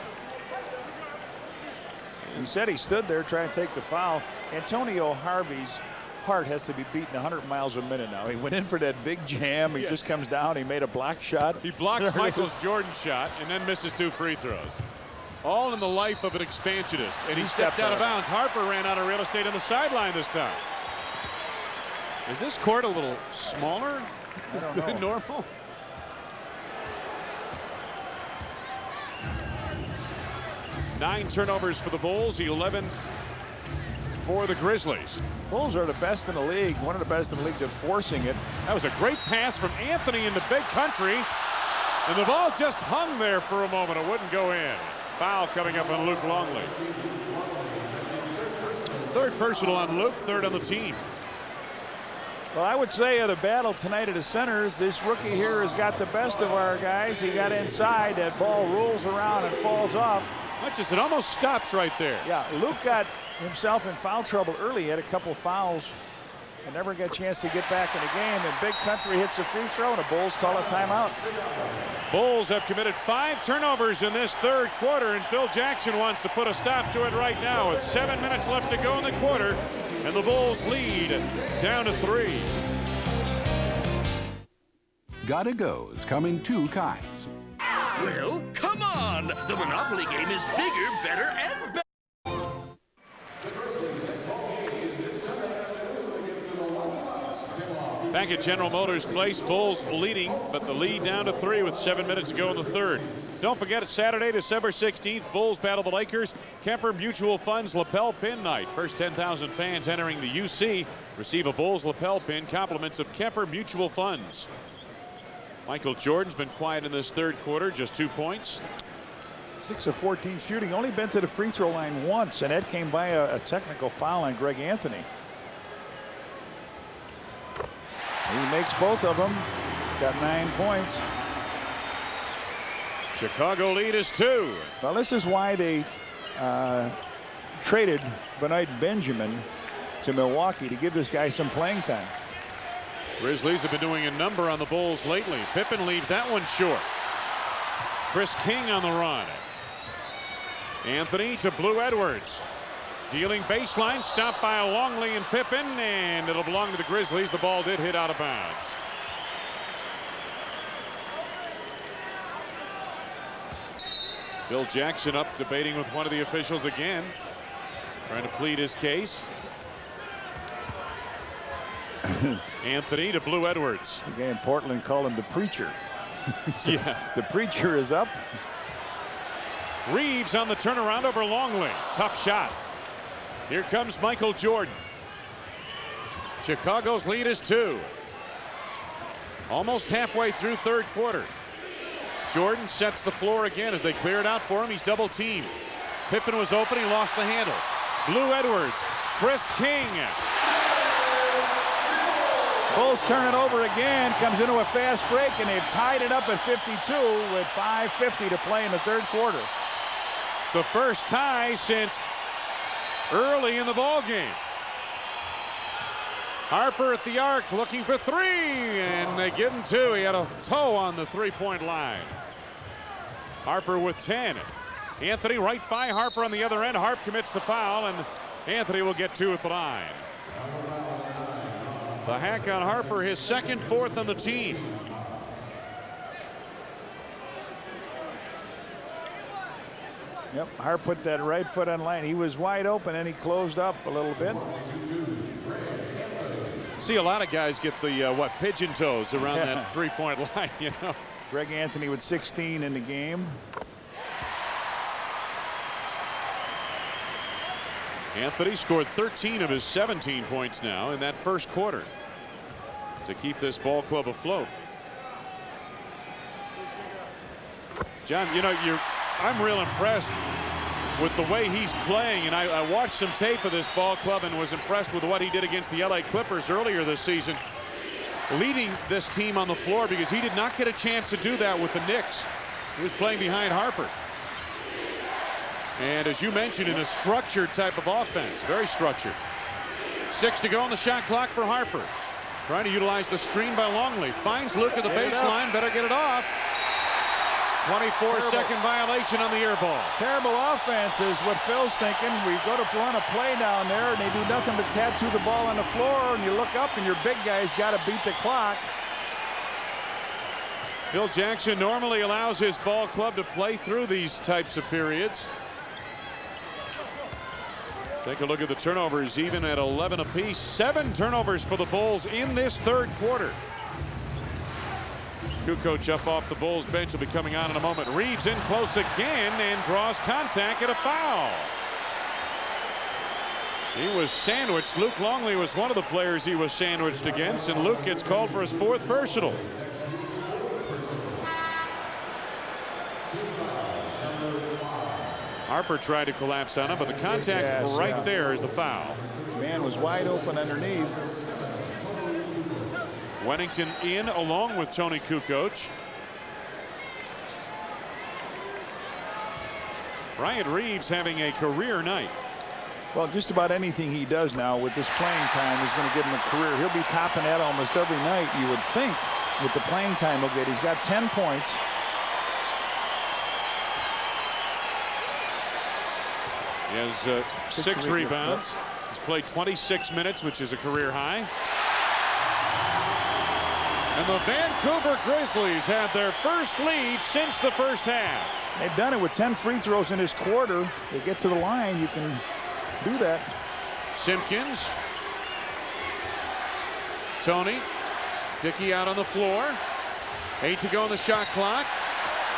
He said he stood there trying to take the foul. Antonio Harvey's heart has to be beating 100 miles a minute now. He went in for that big jam. He just comes down. He made a block shot. He blocks Michael's Jordan shot and then misses 2 free throws. All in the life of an expansionist. And he stepped out of bounds. Harper ran out of real estate on the sideline this time. Is this court a little smaller than normal? Nine turnovers for the Bulls, 11 for the Grizzlies. Bulls are the best in the league, one of the best in the league at forcing it. That was a great pass from Anthony into big country, and the ball just hung there for a moment. It wouldn't go in. Foul coming up on Luke Longley. 3rd personal on Luke, 3rd on the team. Well, I would say of the battle tonight at the centers, this rookie here has got the best of our guys. He got inside. That ball rolls around and falls off. Watch this, it almost stops right there. Yeah, Luke got himself in foul trouble early. He had a couple fouls and never got a chance to get back in the game. And Big Country hits the free throw, and the Bulls call a timeout. Bulls have committed 5 turnovers in this 3rd quarter, and Phil Jackson wants to put a stop to it right now with 7 minutes left to go in the quarter, and the Bulls lead down to 3. Gotta Go's come in 2 kinds. Well, come on! The Monopoly game is bigger, better, and better! Back at General Motors Place, Bulls leading, but the lead down to 3 with 7 minutes to go in the 3rd. Don't forget, it's Saturday, December 16th. Bulls battle the Lakers. Kemper Mutual Funds lapel pin night. First 10,000 fans entering the UC receive a Bulls lapel pin. Compliments of Kemper Mutual Funds. Michael Jordan's been quiet in this 3rd quarter, just 2 points. 6 of 14 shooting, only been to the free throw line once, and that came by a technical foul on Greg Anthony. He makes both of them. Got 9 points. Chicago lead is 2. Well, this is why they traded Benoit Benjamin to Milwaukee, to give this guy some playing time. Grizzlies have been doing a number on the Bulls lately. Pippen leaves that one short. Chris King on the run. Anthony to Blue Edwards. Dealing baseline, stopped by Longley and Pippen, and it'll belong to the Grizzlies. The ball did hit out of bounds. Phil Jackson up debating with one of the officials again, trying to plead his case. Anthony to Blue Edwards. Again, Portland called him the preacher. Yeah. The preacher is up. Reeves on the turnaround over Longley. Tough shot. Here comes Michael Jordan. Chicago's lead is 2. Almost halfway through third quarter. Jordan sets the floor again as they clear it out for him. He's double teamed. Pippen was open. He lost the handles. Blue Edwards. Chris King. Bulls turn it over again. Comes into a fast break, and they've tied it up at 52 with 5:50 to play in the third quarter. It's the first tie since early in the ball game. Harper at the arc looking for 3, and they give him 2. He had a toe on the three-point line. Harper with 10. Anthony right by Harper on the other end. Harp commits the foul, and Anthony will get 2 at the line. The hack on Harper, his second, 4th on the team. Yep, Hart put that right foot on line. He was wide open, and he closed up a little bit. See a lot of guys get the pigeon toes around that three-point line, you know. Greg Anthony with 16 in the game. Anthony scored 13 of his 17 points now in that first quarter to keep this ball club afloat. John, you know, I'm real impressed with the way he's playing, and I watched some tape of this ball club and was impressed with what he did against the LA Clippers earlier this season, leading this team on the floor, because he did not get a chance to do that with the Knicks. He was playing behind Harper. And as you mentioned, in a structured type of offense, very structured. 6 to go on the shot clock for Harper. Trying to utilize the screen by Longley. Finds Luke at the baseline. Better get it off. 24-second violation on the air ball. Terrible offense is what Phil's thinking. We go to run a play down there, and they do nothing but tattoo the ball on the floor, and you look up, and your big guy's got to beat the clock. Phil Jackson normally allows his ball club to play through these types of periods. Take a look at the turnovers, even at 11 apiece. 7 turnovers for the Bulls in this third quarter. Kukoc up off the Bulls bench will be coming on in a moment. Reeves in close again and draws contact and a foul. He was sandwiched. Luke Longley was one of the players he was sandwiched against, and Luke gets called for his 4th personal. Harper tried to collapse on him, but the contact there is the foul. Man was wide open underneath. Wennington in along with Tony Kukoc. Bryant Reeves having a career night. Well, just about anything he does now with this playing time is going to give him a career. He'll be topping that almost every night, you would think, with the playing time he'll get. He's got 10 points. He has 6 rebounds. He's played 26 minutes, which is a career high. And the Vancouver Grizzlies have their first lead since the first half. They've done it with 10 free throws in this quarter. They get to the line, you can do that. Simpkins. Tony. Dickey out on the floor. 8 to go on the shot clock.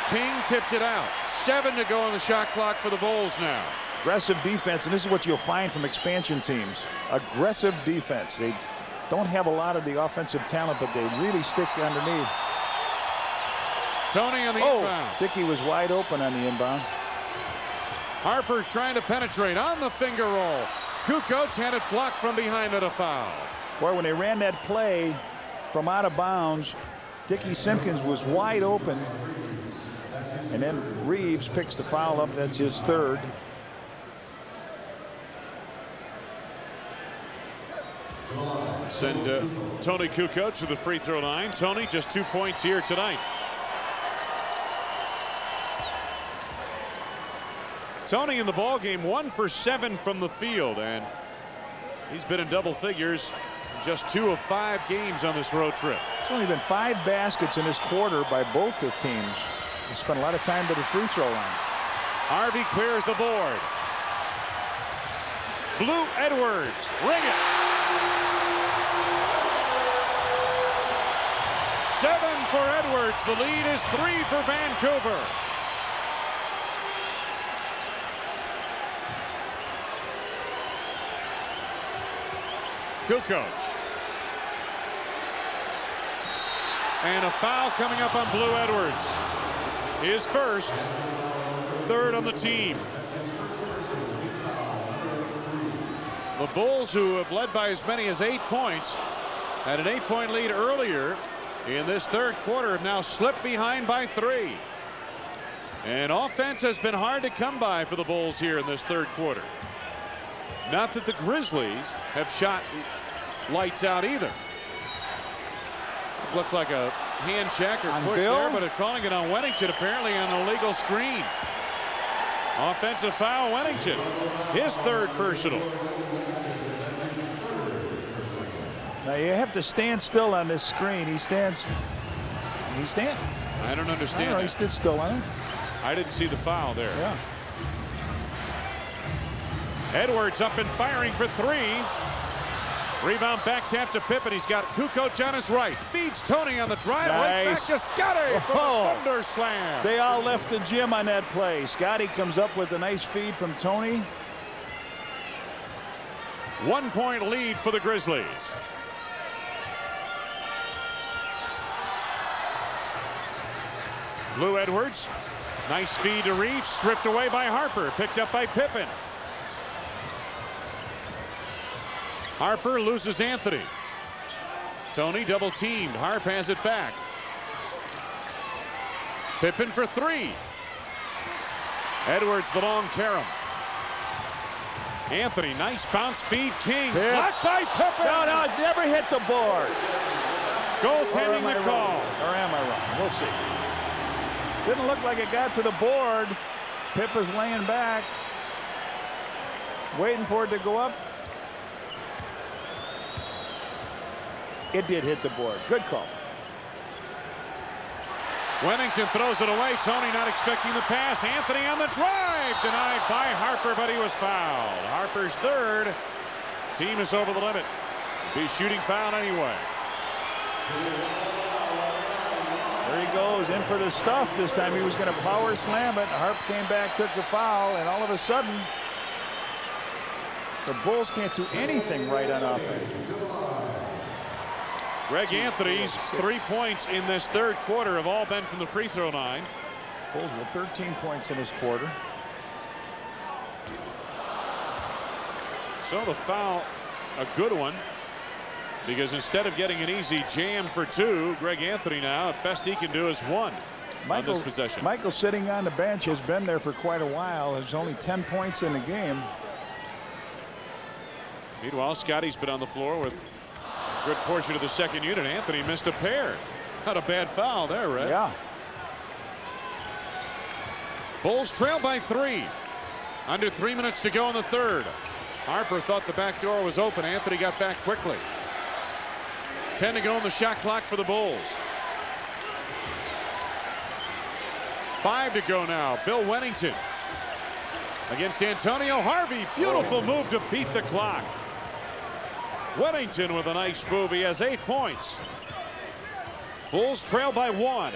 King tipped it out. 7 to go on the shot clock for the Bulls now. Aggressive defense, and this is what you'll find from expansion teams. Aggressive defense. They don't have a lot of the offensive talent, but they really stick underneath. Tony on the inbound. Dickey was wide open on the inbound. Harper trying to penetrate on the finger roll. Kukoc had it blocked from behind at a foul. Boy, when they ran that play from out of bounds, Dickey Simpkins was wide open. And then Reeves picks the foul up. That's his 3rd. Send Tony Kukoc to the free throw line. Tony just 2 points here tonight. Tony in the ball game 1 for 7 from the field, and he's been in double figures in just 2 of 5 games on this road trip. There's only been 5 baskets in this quarter by both the teams. They spent a lot of time to the free throw line. Harvey clears the board. Blue Edwards, ring it. 7 for Edwards. The lead is 3 for Vancouver. Kukoc. And a foul coming up on Blue Edwards. His first, third on the team. The Bulls, who have led by as many as 8 points, had an 8-point lead earlier in this third quarter, have now slipped behind by 3. And offense has been hard to come by for the Bulls here in this third quarter. Not that the Grizzlies have shot lights out either. Looked like a hand check or push there, but it's calling it on Wennington, apparently on an illegal screen. Offensive foul, Wennington. His third personal. Now you have to stand still on this screen. He stands. He's standing. I don't understand that. He stood still on it. I didn't see the foul there. Yeah. Edwards up and firing for 3. Rebound back tap to Pippen. He's got Kukoc on his right. Feeds Tony on the drive. Right back to Scotty for the thunder slam. They all left the gym on that play. Scotty comes up with a nice feed from Tony. 1-point lead for the Grizzlies. Blue Edwards. Nice feed to Reeves. Stripped away by Harper. Picked up by Pippen. Harper loses Anthony. Tony double teamed. Harp has it back. Pippen for 3. Edwards the long carom. Anthony, nice bounce feed. King blocked by Pippen. No, never hit the board. Goaltending the call. Or am I wrong? We'll see. Didn't look like it got to the board. Pippen's laying back, waiting for it to go up. It did hit the board. Good call. Wennington throws it away. Tony not expecting the pass. Anthony on the drive. Denied by Harper, but he was fouled. Harper's third. Team is over the limit. Be shooting foul anyway. There he goes in for the stuff. This time he was going to power slam it. Harp came back, took the foul, and all of a sudden the Bulls can't do anything right on offense. Greg Anthony's 3 points in this third quarter have all been from the free throw line. Bulls with 13 points in this quarter. So the foul, a good one, because instead of getting an easy jam for 2, Greg Anthony now, best he can do is 1 on this possession. Michael sitting on the bench has been there for quite a while. There's only 10 points in the game. Meanwhile, Scotty's been on the floor with a good portion of the second unit. Anthony missed a pair. Not a bad foul there, Red. Yeah. Bulls trail by 3. Under 3 minutes to go in the third. Harper thought the back door was open. Anthony got back quickly. 10 to go in the shot clock for the Bulls. 5 to go now. Bill Wennington against Antonio Harvey. Beautiful move to beat the clock. Wennington with a nice move. He has 8 points. Bulls trail by 1.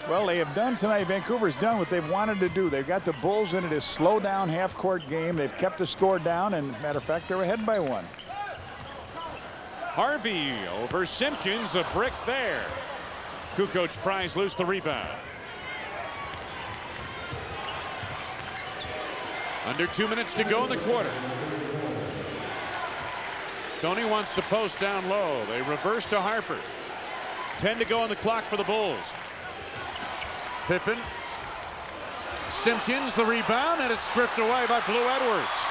Well, they have done tonight. Vancouver's done what they've wanted to do. They've got the Bulls into this slow down half-court game. They've kept the score down, and matter of fact, they're ahead by 1. Harvey over Simpkins, a brick there. Kukoc pries loose the rebound. Under 2 minutes to go in the quarter. Tony wants to post down low. They reverse to Harper. 10 to go on the clock for the Bulls. Pippen. Simpkins the rebound, and it's stripped away by Blue Edwards.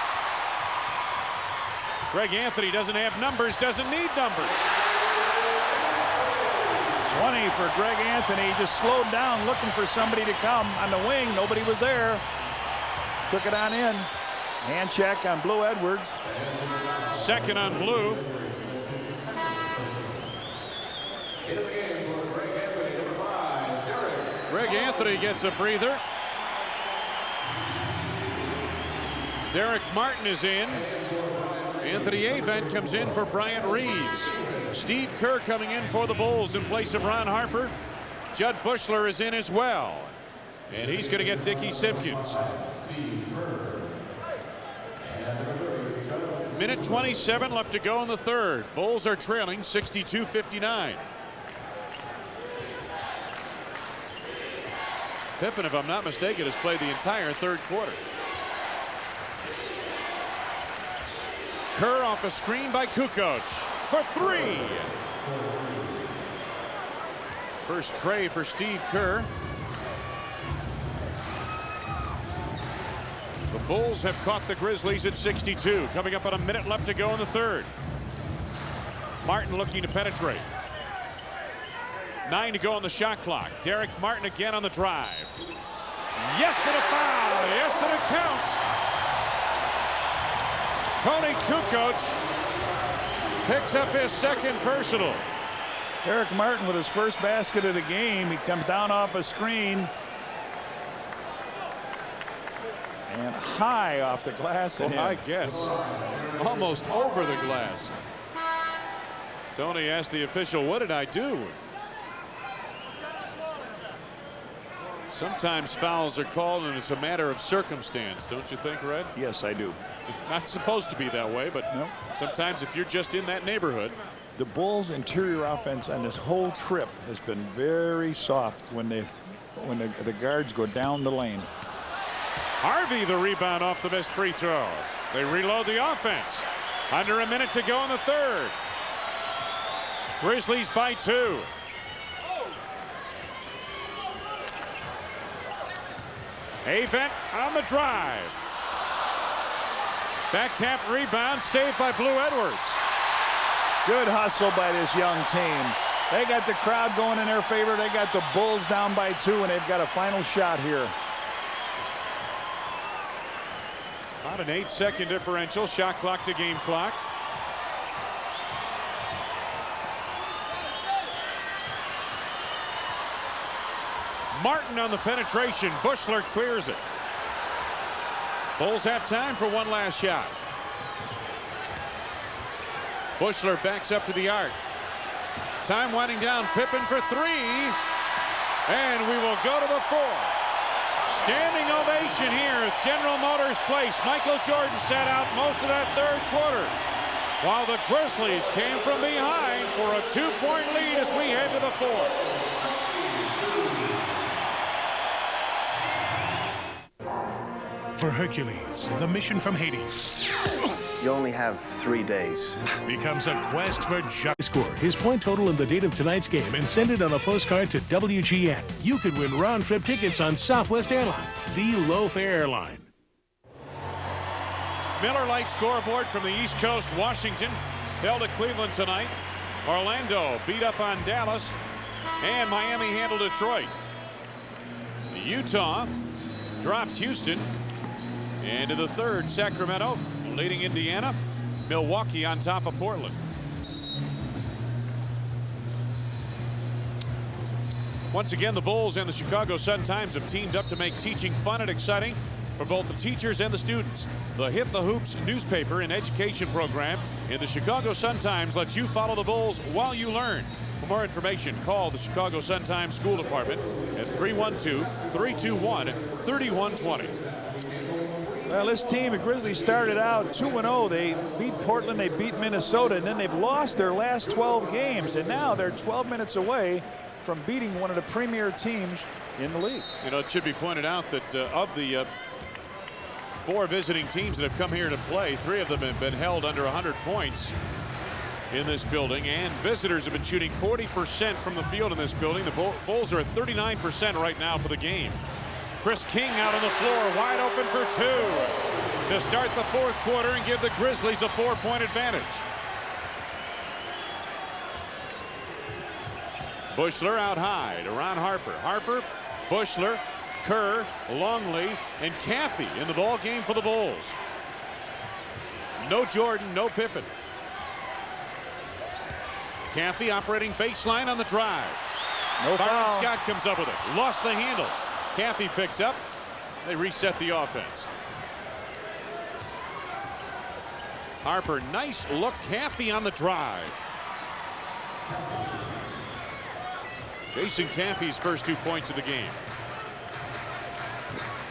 Greg Anthony doesn't have numbers, doesn't need numbers. 20 for Greg Anthony. Just slowed down looking for somebody to come on the wing. Nobody was there. Took it on in. Hand check on Blue Edwards. Second on Blue. Greg Anthony gets a breather. Derek Martin is in. Anthony Avent comes in for Bryant Reeves. Steve Kerr coming in for the Bulls in place of Ron Harper. Judd Bushler is in as well. And he's going to get Dickie Simpkins. Minute 27 left to go in the third. Bulls are trailing 62-59. Pippen, if I'm not mistaken, has played the entire third quarter. Kerr off a screen by Kukoc for three. First tray for Steve Kerr. The Bulls have caught the Grizzlies at 62. Coming up on a minute left to go in the third. Martin looking to penetrate. 9 to go on the shot clock. Derek Martin again on the drive. Yes, and a foul. Yes, and it counts. Tony Kukoc picks up his second personal. Derek Martin with his first basket of the game. He comes down off a screen. And high off the glass. Well, I guess almost over the glass. Tony asked the official, what did I do? Sometimes fouls are called and it's a matter of circumstance, don't you think, Red? Yes, I do. Not supposed to be that way, but nope. Sometimes if you're just in that neighborhood. The Bulls' interior offense on this whole trip has been very soft when the guards go down the lane. Harvey the rebound off the missed free throw. They reload the offense. Under a minute to go in the third. Grizzlies by 2. Avent on the drive. Back tap rebound saved by Blue Edwards. Good hustle by this young team. They got the crowd going in their favor. They got the Bulls down by 2 and they've got a final shot here. About an 8-second differential. Shot clock to game clock. Martin on the penetration. Bushler clears it. Bulls have time for one last shot. Bushler backs up to the arc. Time winding down. Pippen for 3. And we will go to the 4th. Standing ovation here at General Motors Place. Michael Jordan sat out most of that third quarter, while the Grizzlies came from behind for a 2-point lead as we head to the 4th. For Hercules, the mission from Hades. You only have 3 days. Becomes a quest for score his point total in the date of tonight's game and send it on a postcard to WGN. You could win round-trip tickets on Southwest Airlines, the low-fare airline. Miller Lite scoreboard from the East Coast. Washington fell to Cleveland tonight. Orlando beat up on Dallas, and Miami handled Detroit. Utah dropped Houston. And to the third, Sacramento leading Indiana. Milwaukee on top of Portland. Once again, the Bulls and the Chicago Sun-Times have teamed up to make teaching fun and exciting for both the teachers and the students. The Hit the Hoops newspaper and education program in the Chicago Sun-Times lets you follow the Bulls while you learn. For more information, call the Chicago Sun-Times School Department at 312-321-3120. Well, this team, the Grizzlies, started out 2-0. They beat Portland, they beat Minnesota, and then they've lost their last 12 games. And now they're 12 minutes away from beating one of the premier teams in the league. You know, it should be pointed out that of the 4 visiting teams that have come here to play, 3 of them have been held under 100 points in this building, and visitors have been shooting 40% from the field in this building. The Bulls are at 39% right now for the game. Chris King out on the floor, wide open for 2 to start the 4th quarter and give the Grizzlies a 4-point advantage. Bushler out high to Ron Harper. Harper, Bushler, Kerr, Longley, and Caffey in the ball game for the Bulls. No Jordan, no Pippen. Caffey operating baseline on the drive. No Byron foul. Scott comes up with it. Lost the handle. Caffey picks up. They reset the offense. Harper, nice look. Caffey on the drive. Jason Caffey's first 2 points of the game.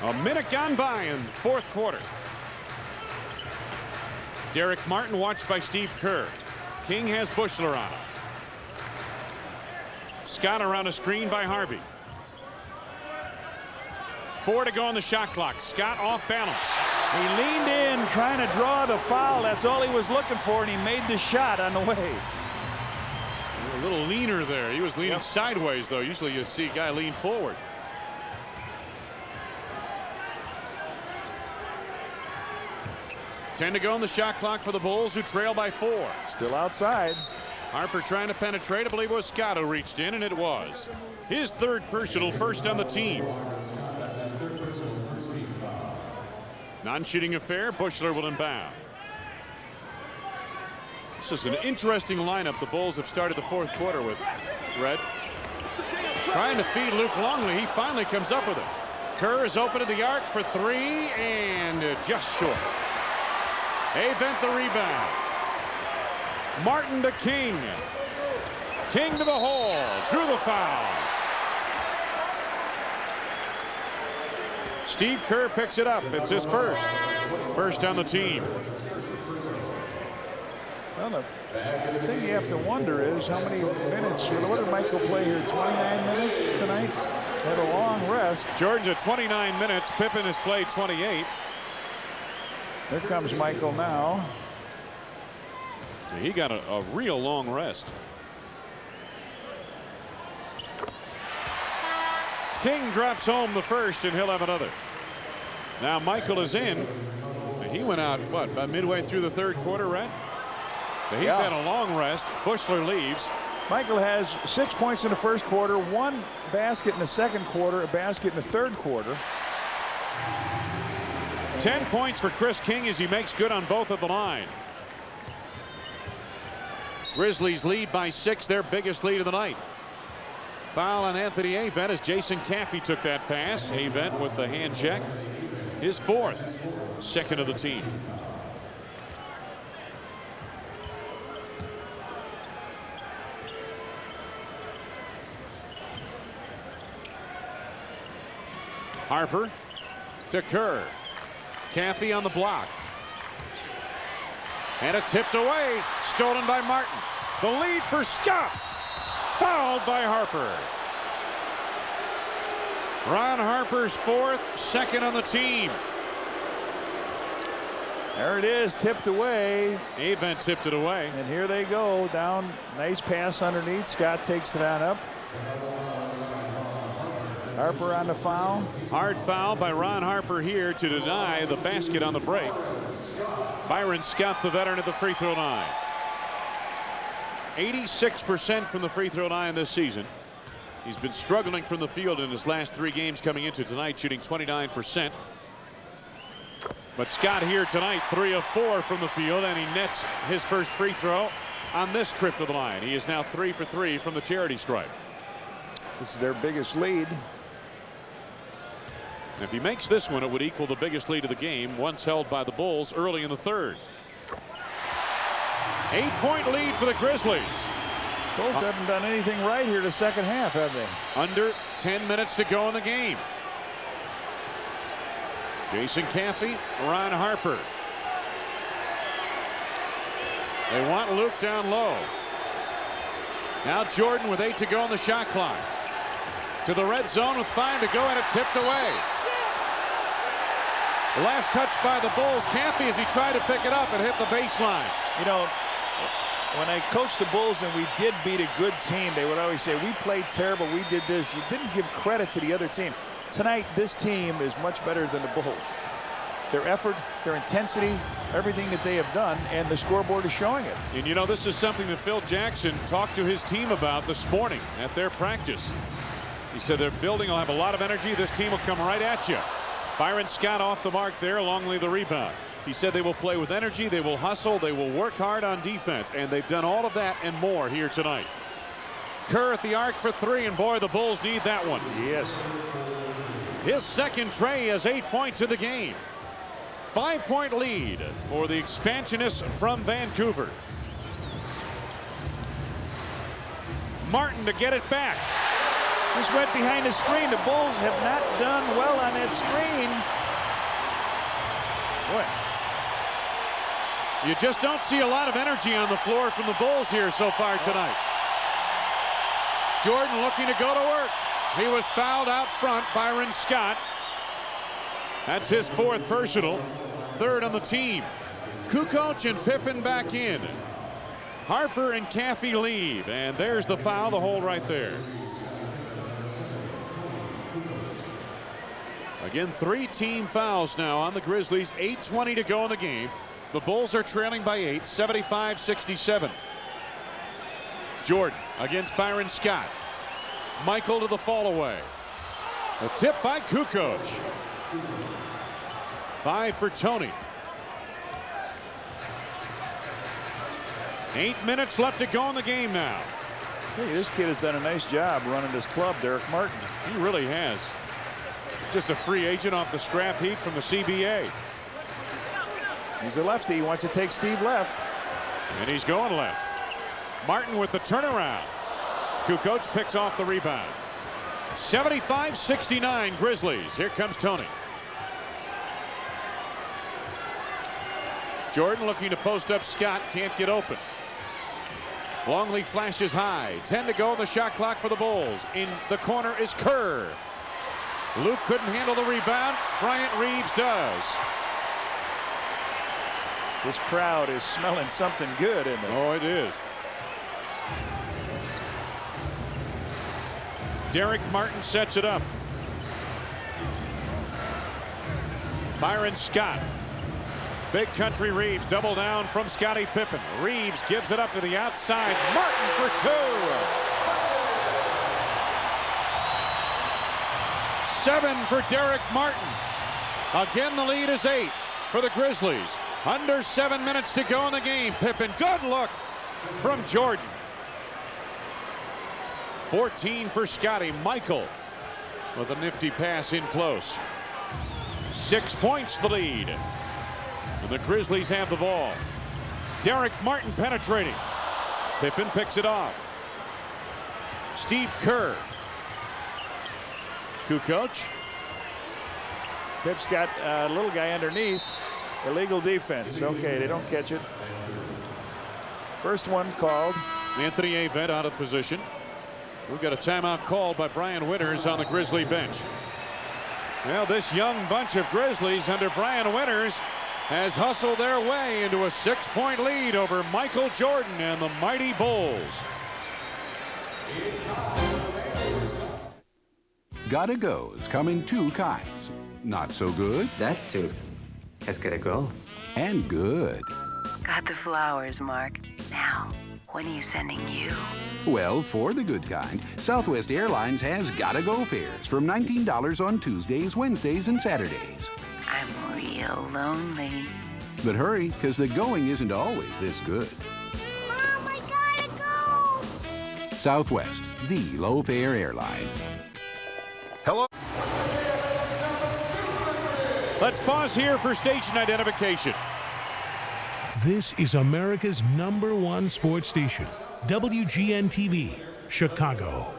A minute gone by in fourth quarter. Derek Martin watched by Steve Kerr. King has Bushler on him. Scott around a screen by Harvey. 4 to go on the shot clock. Scott off balance. He leaned in trying to draw the foul. That's all he was looking for, and he made the shot on the way. A little leaner there. He was leaning sideways, though. Usually you see a guy lean forward. $10 to go on the shot clock for the Bulls, who trail by 4. Still outside. Harper trying to penetrate. I believe it was Scott who reached in, and it was. His third personal, first on the team. Non-shooting affair. Bushler will inbound. This is an interesting lineup the Bulls have started the fourth quarter with. Red trying to feed Luke Longley. He finally comes up with it. Kerr is open to the arc for 3 and just short. Avent the rebound. Martin to King. King to the hole. Drew the foul. Steve Kerr picks it up. It's his first. First on the team. Well, the thing you have to wonder is how many minutes. What did Michael play here? 29 minutes tonight? Had a long rest. Georgia 29 minutes. Pippen has played 28. There comes Michael now. He got a real long rest. King drops home the first, and he'll have another. Now Michael is in. He went out, what, about midway through the third quarter, right? He's had a long rest. Bushler leaves. Michael has 6 points in the first quarter, 1 basket in the second quarter, a basket in the third quarter. 10 points for Chris King as he makes good on both of the line. Grizzlies lead by 6, their biggest lead of the night. Foul on Anthony Avent as Jason Caffey took that pass. Avent with the hand check. His 4th, second of the team. Harper to Kerr. Caffey on the block. And it tipped away. Stolen by Martin. The lead for Scott. Fouled by Harper. Ron Harper's 4th, second on the team. There it is, tipped away. Avent tipped it away. And here they go down. Nice pass underneath. Scott takes it on up. Harper on the foul. Hard foul by Ron Harper here to deny the basket on the break. Byron Scott, the veteran, at the free throw line. 86% from the free throw line this season. He's been struggling from the field in his last 3 games coming into tonight, shooting 29%. But Scott here tonight, 3 of 4 from the field, and he nets his first free throw on this trip to the line. He is now 3 for 3 from the charity stripe. This is their biggest lead. If he makes this one, it would equal the biggest lead of the game, once held by the Bulls early in the third. 8-point lead for the Grizzlies. Bulls haven't done anything right here the second half, have they? Under 10 minutes to go in the game. Jason Caffey, Ron Harper. They want Luke down low. Now Jordan with 8 to go on the shot clock. To the red zone with 5 to go, and it tipped away. The last touch by the Bulls. Caffey as he tried to pick it up and hit the baseline. You know, when I coached the Bulls and we did beat a good team, they would always say, we played terrible, we did this. You didn't give credit to the other team. Tonight, this team is much better than the Bulls. Their effort, their intensity, everything that they have done, and the scoreboard is showing it. And you know, this is something that Phil Jackson talked to his team about this morning at their practice. He said their building will have a lot of energy. This team will come right at you. Byron Scott off the mark there, Longley the rebound. He said they will play with energy, they will hustle, they will work hard on defense, and they've done all of that and more here tonight. Kerr at the arc for 3, and boy, the Bulls need that one. Yes. His second tray has 8 points in the game. 5-point lead for the expansionists from Vancouver. Martin to get it back. Just went behind the screen. The Bulls have not done well on that screen. Boy. You just don't see a lot of energy on the floor from the Bulls here so far tonight. Jordan looking to go to work. He was fouled out front. Byron Scott. That's his 4th personal, 3rd on the team. Kukoc and Pippen back in. Harper and Caffey leave, and there's the foul, the hold right there. Again, 3 team fouls now on the Grizzlies. 8:20 to go in the game. The Bulls are trailing by 8, 75-67. Jordan against Byron Scott. Michael to the fall away. A tip by Kukoc. 5 for Tony. 8 minutes left to go in the game now. Hey, this kid has done a nice job running this club, Derek Martin. He really has. Just a free agent off the scrap heap from the CBA. He's a lefty. He wants to take Steve left. And he's going left. Martin with the turnaround. Kukoc picks off the rebound. 75-69 Grizzlies. Here comes Tony. Jordan looking to post up Scott. Can't get open. Longley flashes high. 10 to go on the shot clock for the Bulls. In the corner is Kerr. Luke couldn't handle the rebound. Bryant Reeves does. This crowd is smelling something good, isn't it? Oh, it is. Derek Martin sets it up. Byron Scott. Big Country Reeves double down from Scottie Pippen. Reeves gives it up to the outside. Martin for 2. 7 for Derek Martin. Again, the lead is 8 for the Grizzlies. Under 7 minutes to go in the game. Pippen, good look from Jordan. 14 for Scottie. Michael with a nifty pass in close. 6 points the lead. And the Grizzlies have the ball. Derek Martin penetrating. Pippen picks it off. Steve Kerr. Kukoc. Pip's got a little guy underneath. Illegal defense. Okay, they don't catch it. First one called. Anthony Avett out of position. We've got a timeout called by Brian Winters on the Grizzly bench. Well, this young bunch of Grizzlies under Brian Winters has hustled their way into a 6-point lead over Michael Jordan and the mighty Bulls. Gotta go's come in 2 kinds. Not so good. That tooth has gotta go. And good. Got the flowers, Mark. Now, when are you sending you? Well, for the good kind, Southwest Airlines has gotta go fares from $19 on Tuesdays, Wednesdays, and Saturdays. I'm real lonely. But hurry, because the going isn't always this good. Mom, I gotta go! Southwest, the low-fare airline. Hello. Let's pause here for station identification. This is America's #1 sports station, WGN-TV, Chicago.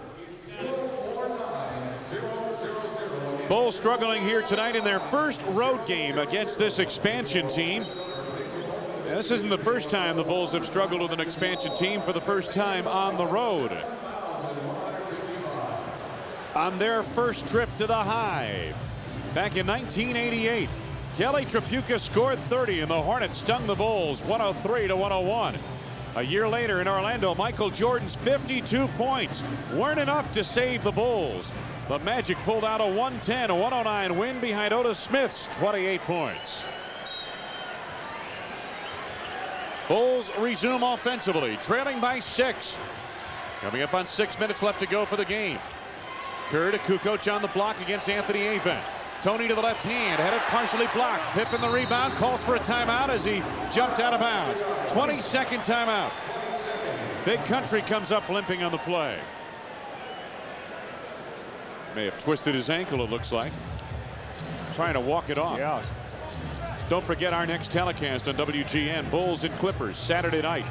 Bulls struggling here tonight in their first road game against this expansion team. This isn't the first time the Bulls have struggled with an expansion team for the first time on the road. On their first trip to the Hive back in 1988, Kelly Tripucka scored 30 and the Hornets stung the Bulls 103-101. A year later in Orlando, Michael Jordan's 52 points weren't enough to save the Bulls. The Magic pulled out a 110-109 win behind Otis Smith's 28 points. Bulls resume offensively, trailing by 6. Coming up on 6 minutes left to go for the game. Kerr to Kukoc on the block against Anthony Avett. Tony to the left hand, had it partially blocked. Pippen the rebound, calls for a timeout as he jumped out of bounds. 22nd timeout. Big Country comes up limping on the play. May have twisted his ankle, it looks like. Trying to walk it off. Yeah. Don't forget our next telecast on WGN, Bulls and Clippers, Saturday night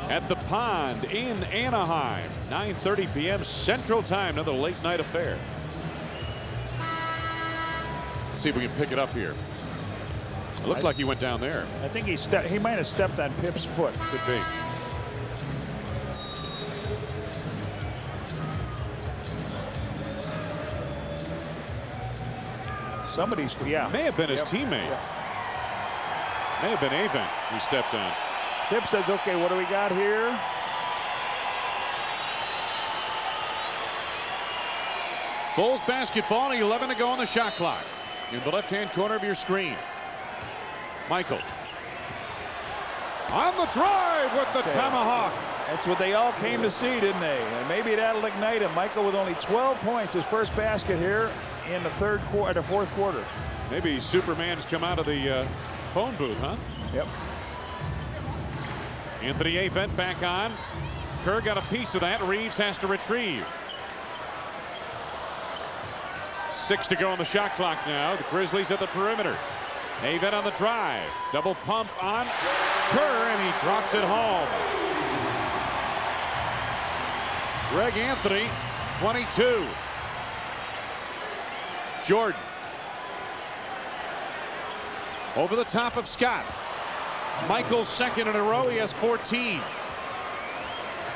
at the Pond in Anaheim, 9:30 p.m. Central Time. Another late night affair. Let's see if we can pick it up here. It looked like he went down there. I think he might have stepped on Pip's foot. Could be. Somebody's, yeah. May have been his teammate. Yeah. May have been Avent he stepped on. Pip says, okay, what do we got here? Bulls basketball, 11 to go on the shot clock. In the left-hand corner of your screen. Michael. On the drive with the tomahawk. That's what they all came to see, didn't they? And maybe that'll ignite him. Michael with only 12 points, his first basket here in the fourth quarter. Maybe Superman's come out of the phone booth, huh? Yep. Anthony Avent back on. Kerr got a piece of that. Reeves has to retrieve. 6 to go on the shot clock now. The Grizzlies at the perimeter. Avent on the drive. Double pump on Kerr, and he drops it home. Greg Anthony, 22. Jordan. Over the top of Scott. Michael's second in a row. He has 14.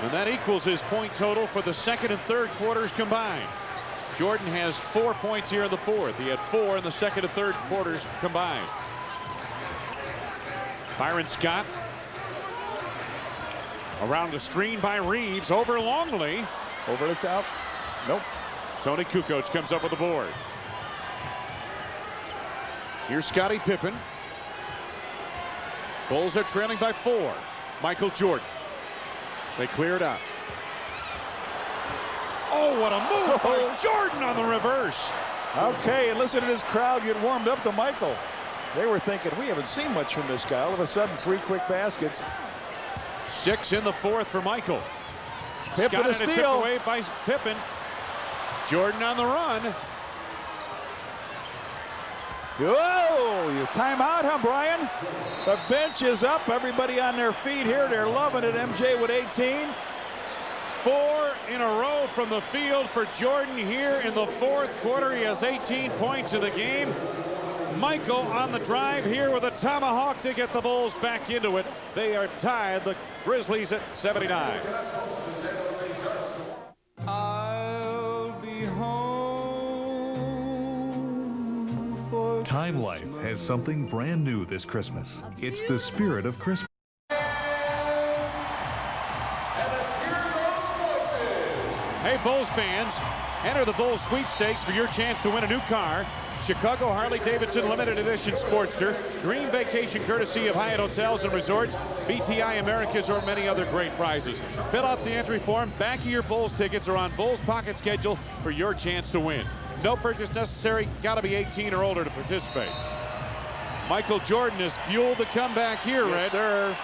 And that equals his point total for the second and third quarters combined. Jordan has 4 points here in the fourth. He had 4 in the second and third quarters combined. Byron Scott. Around the screen by Reeves. Over Longley. Over the top. Nope. Tony Kukoc comes up with the board. Here's Scottie Pippen. Bulls are trailing by 4. Michael Jordan. They clear it out. Oh, what a move by Jordan on the reverse. Okay, and listen to this crowd get warmed up to Michael. They were thinking, we haven't seen much from this guy. All of a sudden, 3 quick baskets. 6 in the fourth for Michael. Pippen a steal. Tipped away by Pippen. Jordan on the run. Whoa, you timeout, huh, Brian? The bench is up. Everybody on their feet here. They're loving it. MJ with 18. 4 in a row from the field for Jordan here in the fourth quarter. He has 18 points in the game. Michael on the drive here with a tomahawk to get the Bulls back into it. They are tied, the Grizzlies at 79. I'll be home for Time Life has something brand new this Christmas. It's the spirit of Christmas. Hey, Bulls fans, enter the Bulls sweepstakes for your chance to win a new car. Chicago Harley-Davidson Limited Edition Sportster. Dream vacation courtesy of Hyatt Hotels and Resorts, BTI Americas, or many other great prizes. Fill out the entry form. Back of your Bulls tickets are on Bulls Pocket Schedule for your chance to win. No purchase necessary. Got to be 18 or older to participate. Michael Jordan has fueled the comeback here, Red. Yes, sir.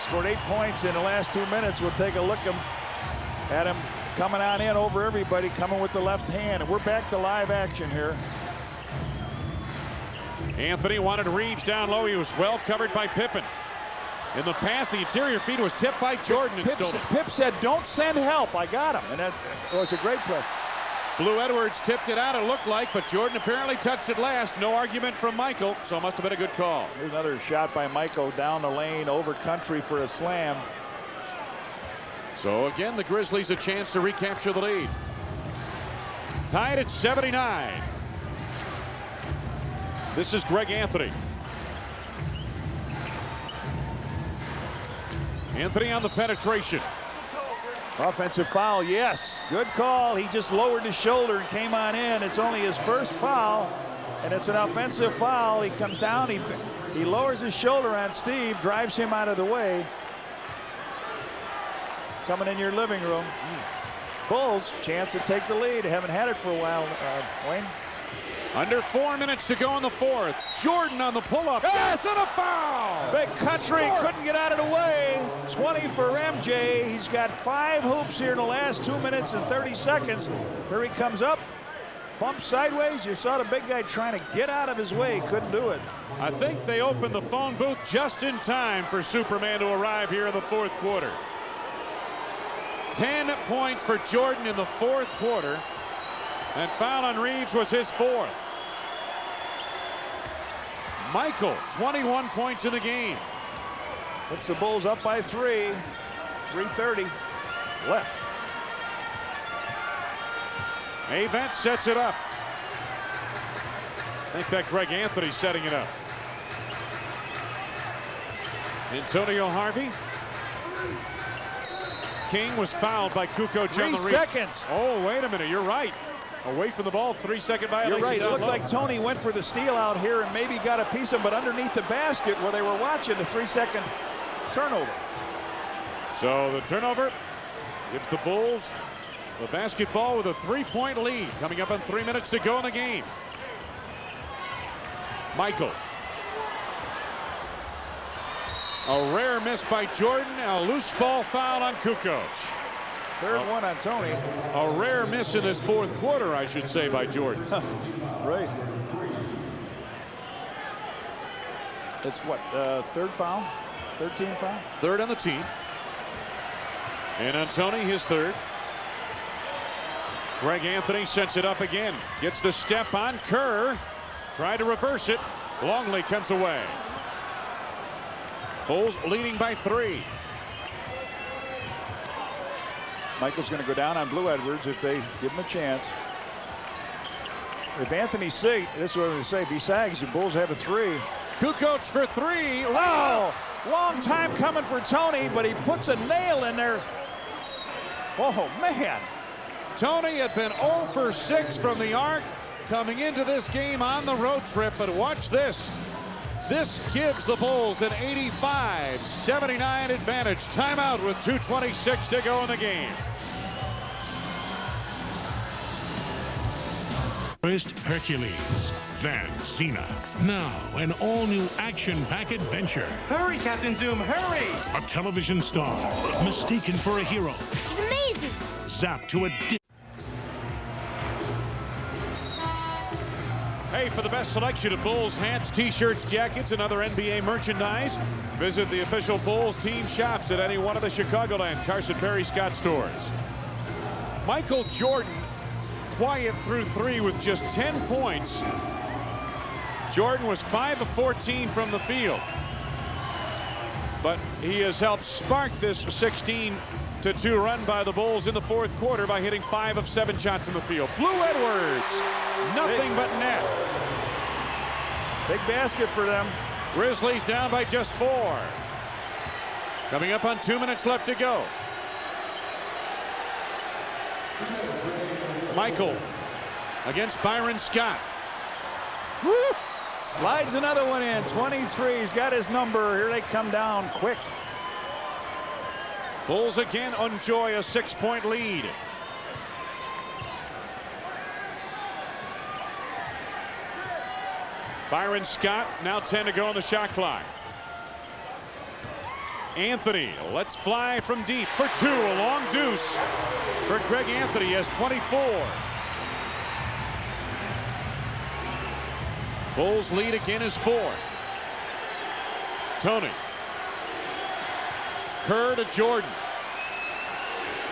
Scored 8 points in the last 2 minutes. We'll take a look at him coming on in over everybody, coming with the left hand. And we're back to live action here. Anthony wanted Reeves down low. He was well covered by Pippen. In the pass, the interior feed was tipped by Jordan. And Pip said, don't send help. I got him. And that was a great play. Blue Edwards tipped it out, it looked like, but Jordan apparently touched it last. No argument from Michael, so it must have been a good call. Here's another shot by Michael down the lane, over country for a slam. So again, the Grizzlies a chance to recapture the lead. Tied at 79. This is Greg Anthony. Anthony on the penetration. Offensive foul, yes. Good call. He just lowered his shoulder and came on in. It's only his first foul, and it's an offensive foul. He comes down, he lowers his shoulder on Steve, drives him out of the way. Coming in your living room. Bulls, chance to take the lead. They haven't had it for a while, Wayne. Under 4 minutes to go in the fourth. Jordan on the pull-up. Yes, and a foul! Big country couldn't get out of the way. 20 for MJ. He's got 5 hoops here in the last 2 minutes and 30 seconds. Here he comes up. Bump sideways. You saw the big guy trying to get out of his way. Couldn't do it. I think they opened the phone booth just in time for Superman to arrive here in the fourth quarter. 10 points for Jordan in the fourth quarter. And foul on Reeves was his fourth. Michael, 21 points in the game. Puts the Bulls up by 3. 3:30 left. Avent sets it up. I think that Greg Anthony's setting it up. Antonio Harvey. King was fouled by Kukoc. 3 seconds. Oh, wait a minute. You're right. Away from the ball. 3-second violation. You're right. It looked like Tony went for the steal out here and maybe got a piece of it, but underneath the basket where they were watching the 3-second turnover. So the turnover gives the Bulls the basketball with a 3-point lead. Coming up on 3 minutes to go in the game. Michael. A rare miss by Jordan. A loose ball foul on Kukoc. Third one on Tony. A rare miss in this fourth quarter, I should say, by Jordan. Right. It's what, third foul? 13 foul? Third on the team. And on Tony, his third. Greg Anthony sets it up again. Gets the step on Kerr. Tried to reverse it. Longley comes away. Bulls leading by 3. Michael's going to go down on Blue Edwards if they give him a chance. If Anthony Sig, this is what I'm going to say, if he sags, the Bulls have a 3. Kukoc for 3. Oh, long time coming for Tony, but he puts a nail in there. Oh, man. Tony had been 0 for 6 from the arc coming into this game on the road trip, but watch this. This gives the Bulls an 85-79 advantage. Timeout with 2:26 to go in the game. First Hercules, then Cena. Now an all-new action-packed adventure. Hurry, Captain Zoom, hurry! A television star mistaken for a hero. He's amazing. Zapped to a Hey, for the best selection of Bulls hats, t-shirts, jackets, and other NBA merchandise, visit the official Bulls team shops at any one of the Chicagoland Carson Perry Scott stores. Michael Jordan, quiet through 3 with just 10 points. Jordan was 5 of 14 from the field, but he has helped spark this 16-2 run by the Bulls in the fourth quarter by hitting 5 of 7 shots in the field. Blue Edwards, nothing but net. Big basket for them. Grizzlies down by just 4. Coming up on 2 minutes left to go. Michael against Byron Scott. Woo! Slides another one in. 23. He's got his number. Here they come down quick. Bulls again enjoy a 6-point lead. Byron Scott, now 10 to go on the shot clock. Anthony lets fly from deep for 2. A long deuce for Greg Anthony has 24. Bulls lead again is 4. Tony. Kerr to Jordan.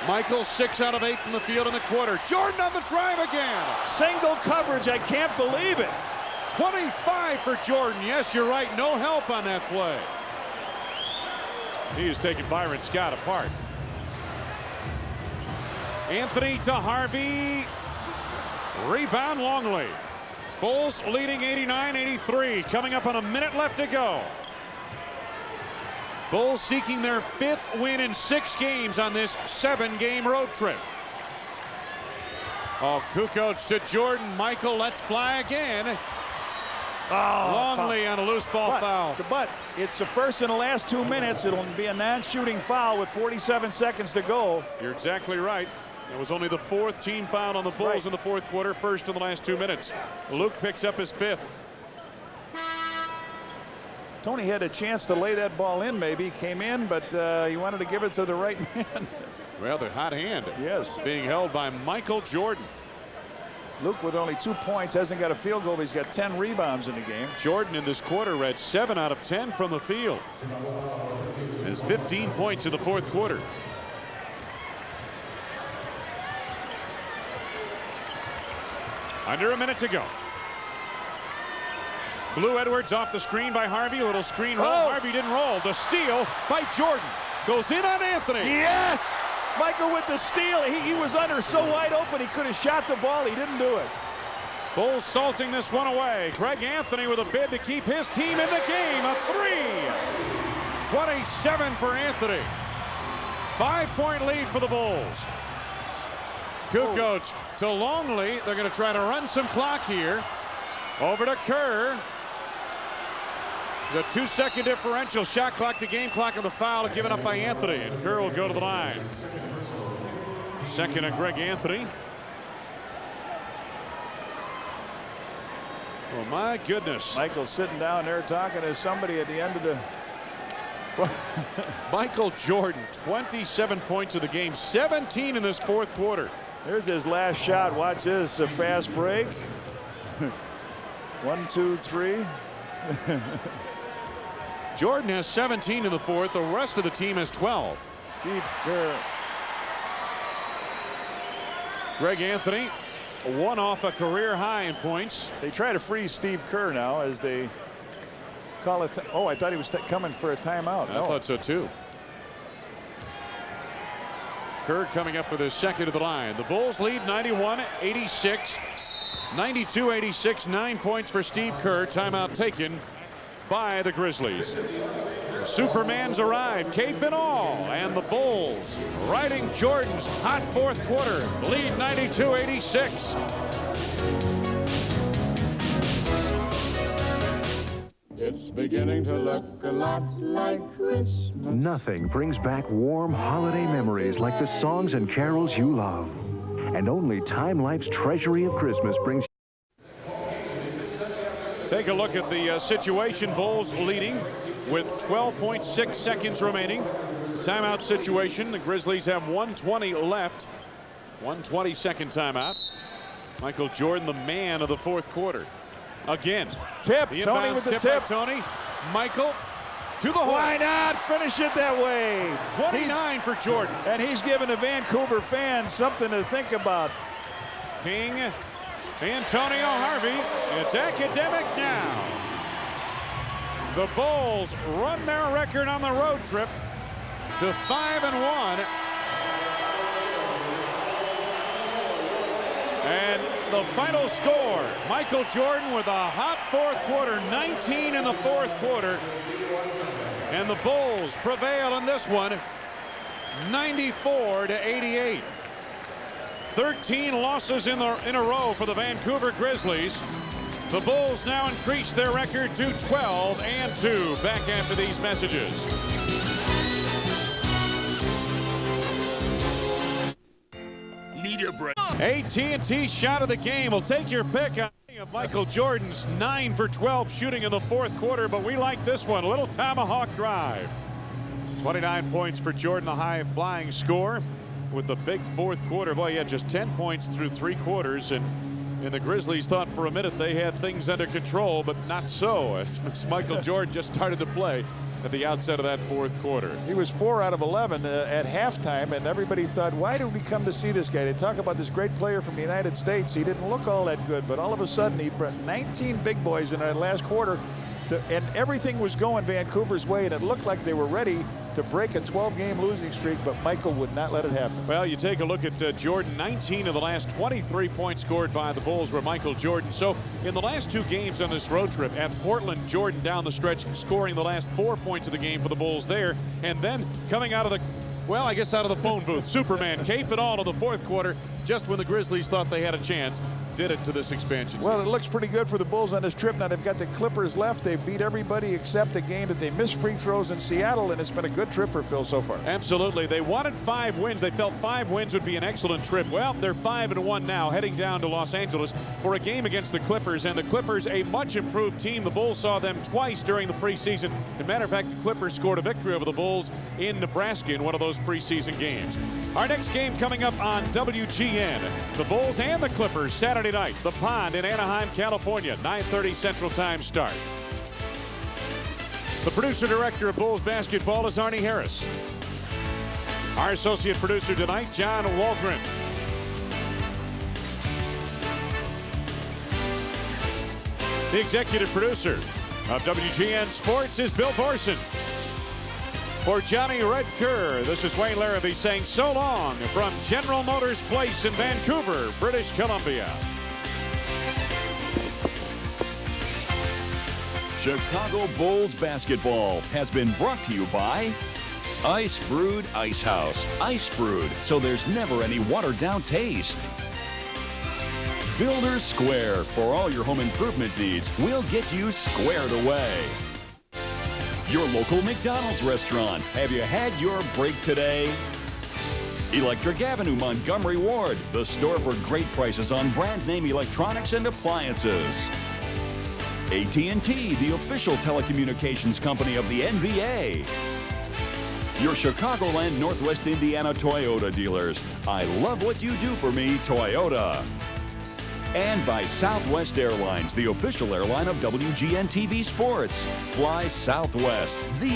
Michael 6 out of 8 from the field in the quarter. Jordan on the drive again. Single coverage. I can't believe it. 25 for Jordan. Yes, you're right. No help on that play. He is taking Byron Scott apart. Anthony to Harvey. Rebound Longley. Bulls leading 89-83. Coming up on a minute left to go. Bulls seeking their 5th win in 6 games on this 7-game road trip. Oh, Kukoc to Jordan. Michael lets fly again. Oh, Longley on a loose ball foul. But it's the first in the last 2 minutes. It'll be a non-shooting foul with 47 seconds to go. You're exactly right. It was only the 4th team foul on the Bulls in the fourth quarter, first in the last 2 minutes. Luke picks up his 5th. Tony had a chance to lay that ball in, maybe. Came in, but he wanted to give it to the right man. Well, the hot hand. Yes. Being held by Michael Jordan. Luke with only 2 points, hasn't got a field goal, but he's got 10 rebounds in the game. Jordan in this quarter had 7 out of 10 from the field. Has 15 points in the fourth quarter. Under a minute to go. Blue Edwards off the screen by Harvey. A little screen roll. Oh. Harvey didn't roll. The steal by Jordan. Goes in on Anthony. Yes! Michael with the steal. He was under so wide open he could have shot the ball. He didn't do it. Bulls salting this one away. Greg Anthony with a bid to keep his team in the game. A 3. 27 for Anthony. 5-point lead for the Bulls. Kukoc to Longley. They're going to try to run some clock here. Over to Kerr. The 2-second differential. Shot clock to game clock of the foul given up by Anthony. And Kerr will go to the line. Second on Greg Anthony. Oh my goodness. Michael sitting down there talking to somebody at the end of the. Michael Jordan, 27 points of the game, 17 in this fourth quarter. There's his last shot. Watch this. A fast break. 1, 2, 3. Jordan has 17 in the fourth. The rest of the team has 12. Steve Kerr. Greg Anthony, 1 off a career high in points. They try to freeze Steve Kerr now as they call it. Oh, I thought he was coming for a timeout. I thought so too. Kerr coming up with his second of the line. The Bulls lead 91-86. 92-86. 9 points for Steve Kerr. Timeout taken by the Grizzlies. Superman's arrived, cape and all, and the Bulls riding Jordan's hot fourth quarter, lead 92-86. It's beginning to look a lot like Christmas. Nothing brings back warm holiday memories like the songs and carols you love. And only Time Life's Treasury of Christmas brings. Take a look at the situation. Bulls leading with 12.6 seconds remaining. Timeout situation. The Grizzlies have 1:20 left. 1:20-second timeout. Michael Jordan, the man of the fourth quarter. Again. Tip. Tony with the tip. Tony. Michael to the hole. Why not finish it that way? 29 for Jordan. And he's giving the Vancouver fans something to think about. King. Antonio Harvey. It's academic now. The Bulls run their record on the road trip to 5-1. And the final score, Michael Jordan with a hot fourth quarter, 19 in the fourth quarter. And the Bulls prevail in this one, 94-88. 13 losses in a row for the Vancouver Grizzlies. The Bulls now increase their record to 12-2. Back after these messages. Need a break. AT&T shot of the game. We'll take your pick of Michael Jordan's 9 for 12 shooting in the fourth quarter, but we like this one. A little tomahawk drive. 29 points for Jordan, the high flying score. With the big fourth quarter. Boy, he had just 10 points through 3 quarters, and the Grizzlies thought for a minute they had things under control, but not so. As Michael Jordan just started to play at the outset of that fourth quarter. He was 4 out of 11 at halftime, and everybody thought, why did we come to see this guy? They talk about this great player from the United States. He didn't look all that good, but all of a sudden he brought 19 big boys in that last quarter, and everything was going Vancouver's way, and it looked like they were ready to break a 12-game losing streak, but Michael would not let it happen. Well, you take a look at Jordan, 19 of the last 23 points scored by the Bulls were Michael Jordan. So in the last 2 games on this road trip, at Portland, Jordan down the stretch, scoring the last 4 points of the game for the Bulls there, and then coming out of the, well, I guess out of the phone booth, Superman, cape it all in the fourth quarter, just when the Grizzlies thought they had a chance. Did it to this expansion team. Well, it looks pretty good for the Bulls on this trip. Now they've got the Clippers left. They've beat everybody except the game that they missed free throws in Seattle, and it's been a good trip for Phil so far. Absolutely. They wanted 5 wins. They felt 5 wins would be an excellent trip. Well, they're 5-1 now, heading down to Los Angeles for a game against the Clippers, and the Clippers, a much improved team. The Bulls saw them twice during the preseason. As a matter of fact, the Clippers scored a victory over the Bulls in Nebraska in one of those preseason games. Our next game coming up on WGN. The Bulls and the Clippers Saturday Saturday night, The Pond in Anaheim, California, 9:30 Central Time start. The producer-director of Bulls basketball is Arnie Harris. Our associate producer tonight, John Walgren. The executive producer of WGN Sports is Bill Thorson. For Johnny Red Kerr, this is Wayne Larrabee saying so long from General Motors Place in Vancouver, British Columbia. Chicago Bulls basketball has been brought to you by Ice Brewed Ice House. Ice brewed, so there's never any watered down taste. Builders Square. For all your home improvement needs, we'll get you squared away. Your local McDonald's restaurant. Have you had your break today? Electric Avenue, Montgomery Ward. The store for great prices on brand name electronics and appliances. AT&T, the official telecommunications company of the NBA. Your Chicagoland, Northwest Indiana Toyota dealers. I love what you do for me, Toyota. And by Southwest Airlines, the official airline of WGN TV Sports. Fly Southwest, the